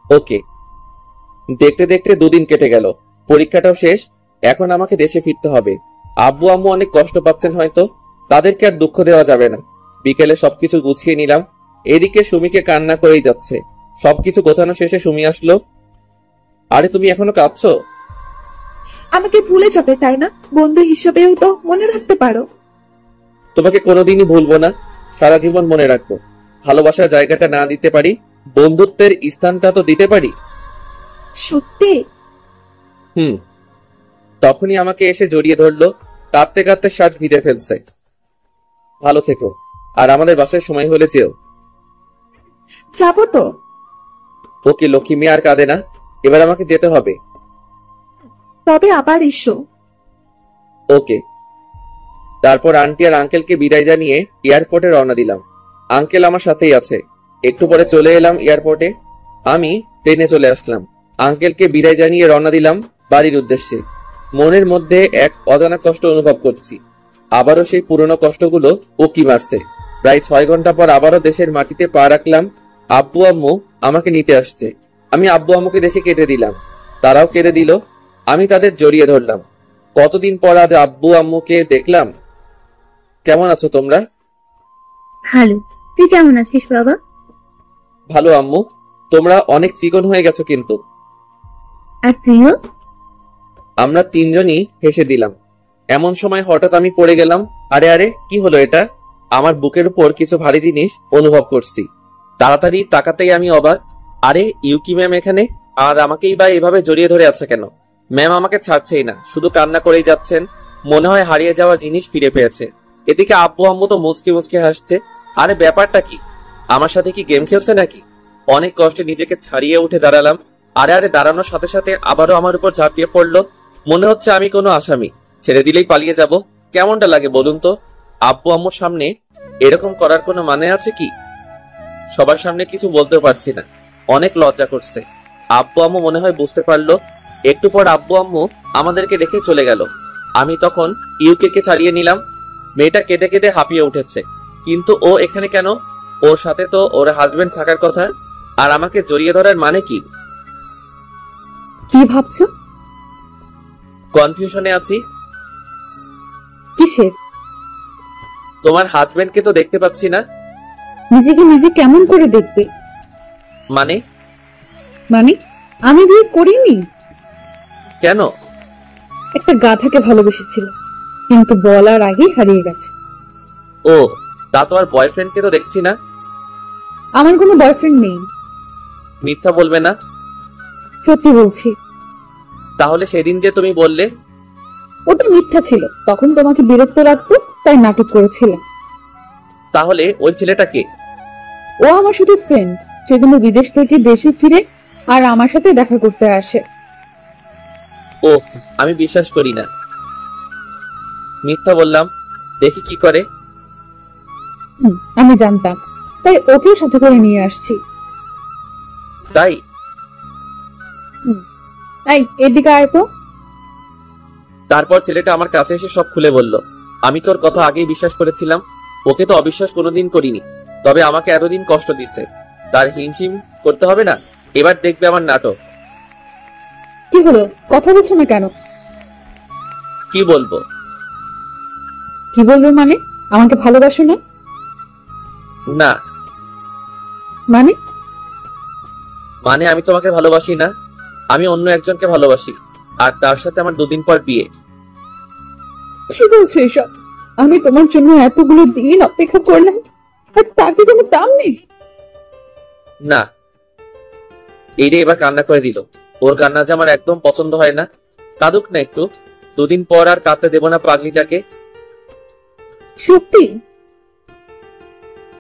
ওকে। দেখতে দেখতে 2 দিন কেটে গেল। পরীক্ষাটাও শেষ। এখন আমাকে দেশে ফিরতে হবে। আব্বু আম্মু অনেক কষ্ট পাচ্ছেন হয়তো, তাদেরকে আর দুঃখ দেওয়া যাবে না। বিকেলে সবকিছু গুছিয়ে নিলাম। এদিকে সুমিকে কান্না করেই যাচ্ছে। সবকিছু গোছানো শেষে সুমি আসলো। আরে তুমি এখনো কাঁদছো? আমাকে ভুলে যাবে তাই না? বন্ধু হিসেবেও তো মনে রাখতে পারো। তোমাকে কোনোদিনই ভুলবো না, সারা জীবন মনে রাখবো। ভালোবাসার জায়গাটা না দিতে পারি, বন্ধুত্বের স্থানটা তো দিতে পারি। সত্যি? তখনই আমাকে এসে জড়িয়ে ধরলো। কাঁদতে কাঁদতে শার্ট ভিজে ফেলছে। ভালো থেকো, আর আমাদের বাসায় সময় হলে যেও। যাবো তো। ওকে লক্ষ্মী মেয়ে, আর কাঁদে না। এবার আমাকে যেতে হবে। তবে আবার এসো। ওকে। তারপর আন্টি আর আঙ্কেলকে বিদায় জানিয়ে এয়ারপোর্টে রওনা দিলাম। আঙ্কেল আমার সাথেই আছে। একটু পরে চলে এলাম এয়ারপোর্টে। আমি ট্রেনে চলে আসলাম। আঙ্কেলকে বিদায় জানিয়ে রওনা দিলাম বাড়ির উদ্দেশ্যে। মনের মধ্যে এক অজানা কষ্ট অনুভব করছি। আবারও সেই পুরনো কষ্টগুলো উকি মারছে। প্রায় 6 ঘন্টা পর আবারও দেশের মাটিতে পা রাখলাম। আব্বু আম্মু আমাকে নিতে আসছে। আমি আব্বু আম্মুকে দেখে কেঁদে দিলাম। তারাও কেঁদে দিল। আমি তাদের জড়িয়ে ধরলাম। কতদিন পর আজ আব্বু আম্মুকে দেখলাম। কেমন আছো তোমরা? ভালো। তুই কেমন আছিস বাবা? ভালো আম্মু। তোমরা অনেক চিকন হয়ে গেছো কিন্তু। আর তুইও? আমরা তিনজনই হেসে দিলাম। এমন সময় হঠাৎ আমি পড়ে গেলাম। আরে আরে, কি হলো এটা? আমার বুকের উপর কিছু ভারী জিনিস অনুভব করছি। তাড়াতাড়ি তাকাতেই আমি অবাক। আরে ইউকি ম্যাম এখানে, আর আমাকেই বা এভাবে জড়িয়ে ধরে আছে কেন? ম্যাম আমাকে ছাড়ছেই না, শুধু কান্না করেই যাচ্ছেন। মনে হয় হারিয়ে যাওয়া জিনিস ফিরে পেয়েছে। এদিকে আব্বু আম্মু তো মুচকে মুচকে হাসছে। আরে ব্যাপারটা কি? আমার সাথে কি গেম খেলছে নাকি? অনেক কষ্টে নিজেকে ছাড়িয়ে উঠে দাঁড়ালাম। আরে আরে, দাঁড়ানোর সাথে সাথে আবারও আমার উপর ঝাঁপিয়ে পড়লো। মনে হচ্ছে আমি কোনো আসামি, ছেড়ে দিলেই পালিয়ে যাব। কেমনটা লাগে বলুন তো? আব্বু আম্মুর সামনে এরকম করার কোনো মানে আছে কি? সবার সামনে কিছু বলতেও পারছি না, অনেক লজ্জা করছে। আব্বু আম্মু মনে হয় বুঝতে পারলো। একটু পর আব্বু আম্মু আমাদেরকে রেখে চলে গেল। আমি তখন ইউকে ছাড়িয়ে নিলাম। মেয়েটা কেঁদে কেঁদে হাঁপিয়ে উঠেছে, কিন্তু ও এখানে কেন? ওর সাথে তো ওর হাজবেন্ড থাকার কথা, আর আমাকে জড়িয়ে ধরার মানে কি? কি ভাবছো? কনফিউশনে আছি। কিসের? তোমার হাজবেন্ডকে তো দেখতে পাচ্ছি না। নিজেকে নিজে কেমন করে দেখবে? মানে? মানে আমি বিয়ে করিনি। কেন? একটা গাধাকে ভালোবেসেছিল, কিন্তু বলার আগেই হারিয়ে গেছে। ও, তা তোমার বয়ফ্রেন্ডকে তো দেখছি না। আমার কোনো বয়ফ্রেন্ড নেই। মিথ্যা বলবে না। সত্যি বলছি। তাহলে সেদিন যে তুমি বললে? ওটা মিথ্যা ছিল, তখন তোমাকে বিরক্ত লাগতো তাই নাটক করেছিলাম। তাহলে ওই ছেলেটাকে? ও আমার শুধু ফ্রেন্ড, সেদিনও বিদেশ থেকে দেশে ফিরে আর আমার সাথে দেখা করতে আসে। ও, আমি বিশ্বাস করি না। মিথ্যা বললাম, দেখি কি করে। আমি জানতাম, তাই ওকেও সাথে করে নিয়ে আসছি। তাই? এই এদিকে আয় তো। তারপর ছেলেটা আমার কাছে এসে সব খুলে বলল। আমি তোর কথা আগেই বিশ্বাস করেছিলাম, ওকে তো অবিশ্বাস কোনোদিন করিনি। তবে আমাকে এতদিন কষ্ট দিচ্ছে, তার হিমশিম করতে হবে না। এবার দেখবে আমার নাটক। কি হলো, কথা বলছো না কেন? কি বলবো? কি বলবে মানে? আমাকে ভালোবাসো না? না। মানে? মানে আমি তোমাকে ভালোবাসি না, আমি অন্য একজনকে ভালোবাসি, আর তার সাথে আমার 2 দিন পর বিয়ে। কি বলছো এসব? আমি তোমার জন্য এতগুলো দিন অপেক্ষা করলাম, আর তার কি কোনো দাম নেই? না। এই রে, এবার কান্না করে দিল। ওর কান্না যে আমার একদম পছন্দ হয় না। কাঁদুক না একটু, 2 দিন পর আর কাঁদতে দেব না পাগলিটাকে। সত্যি?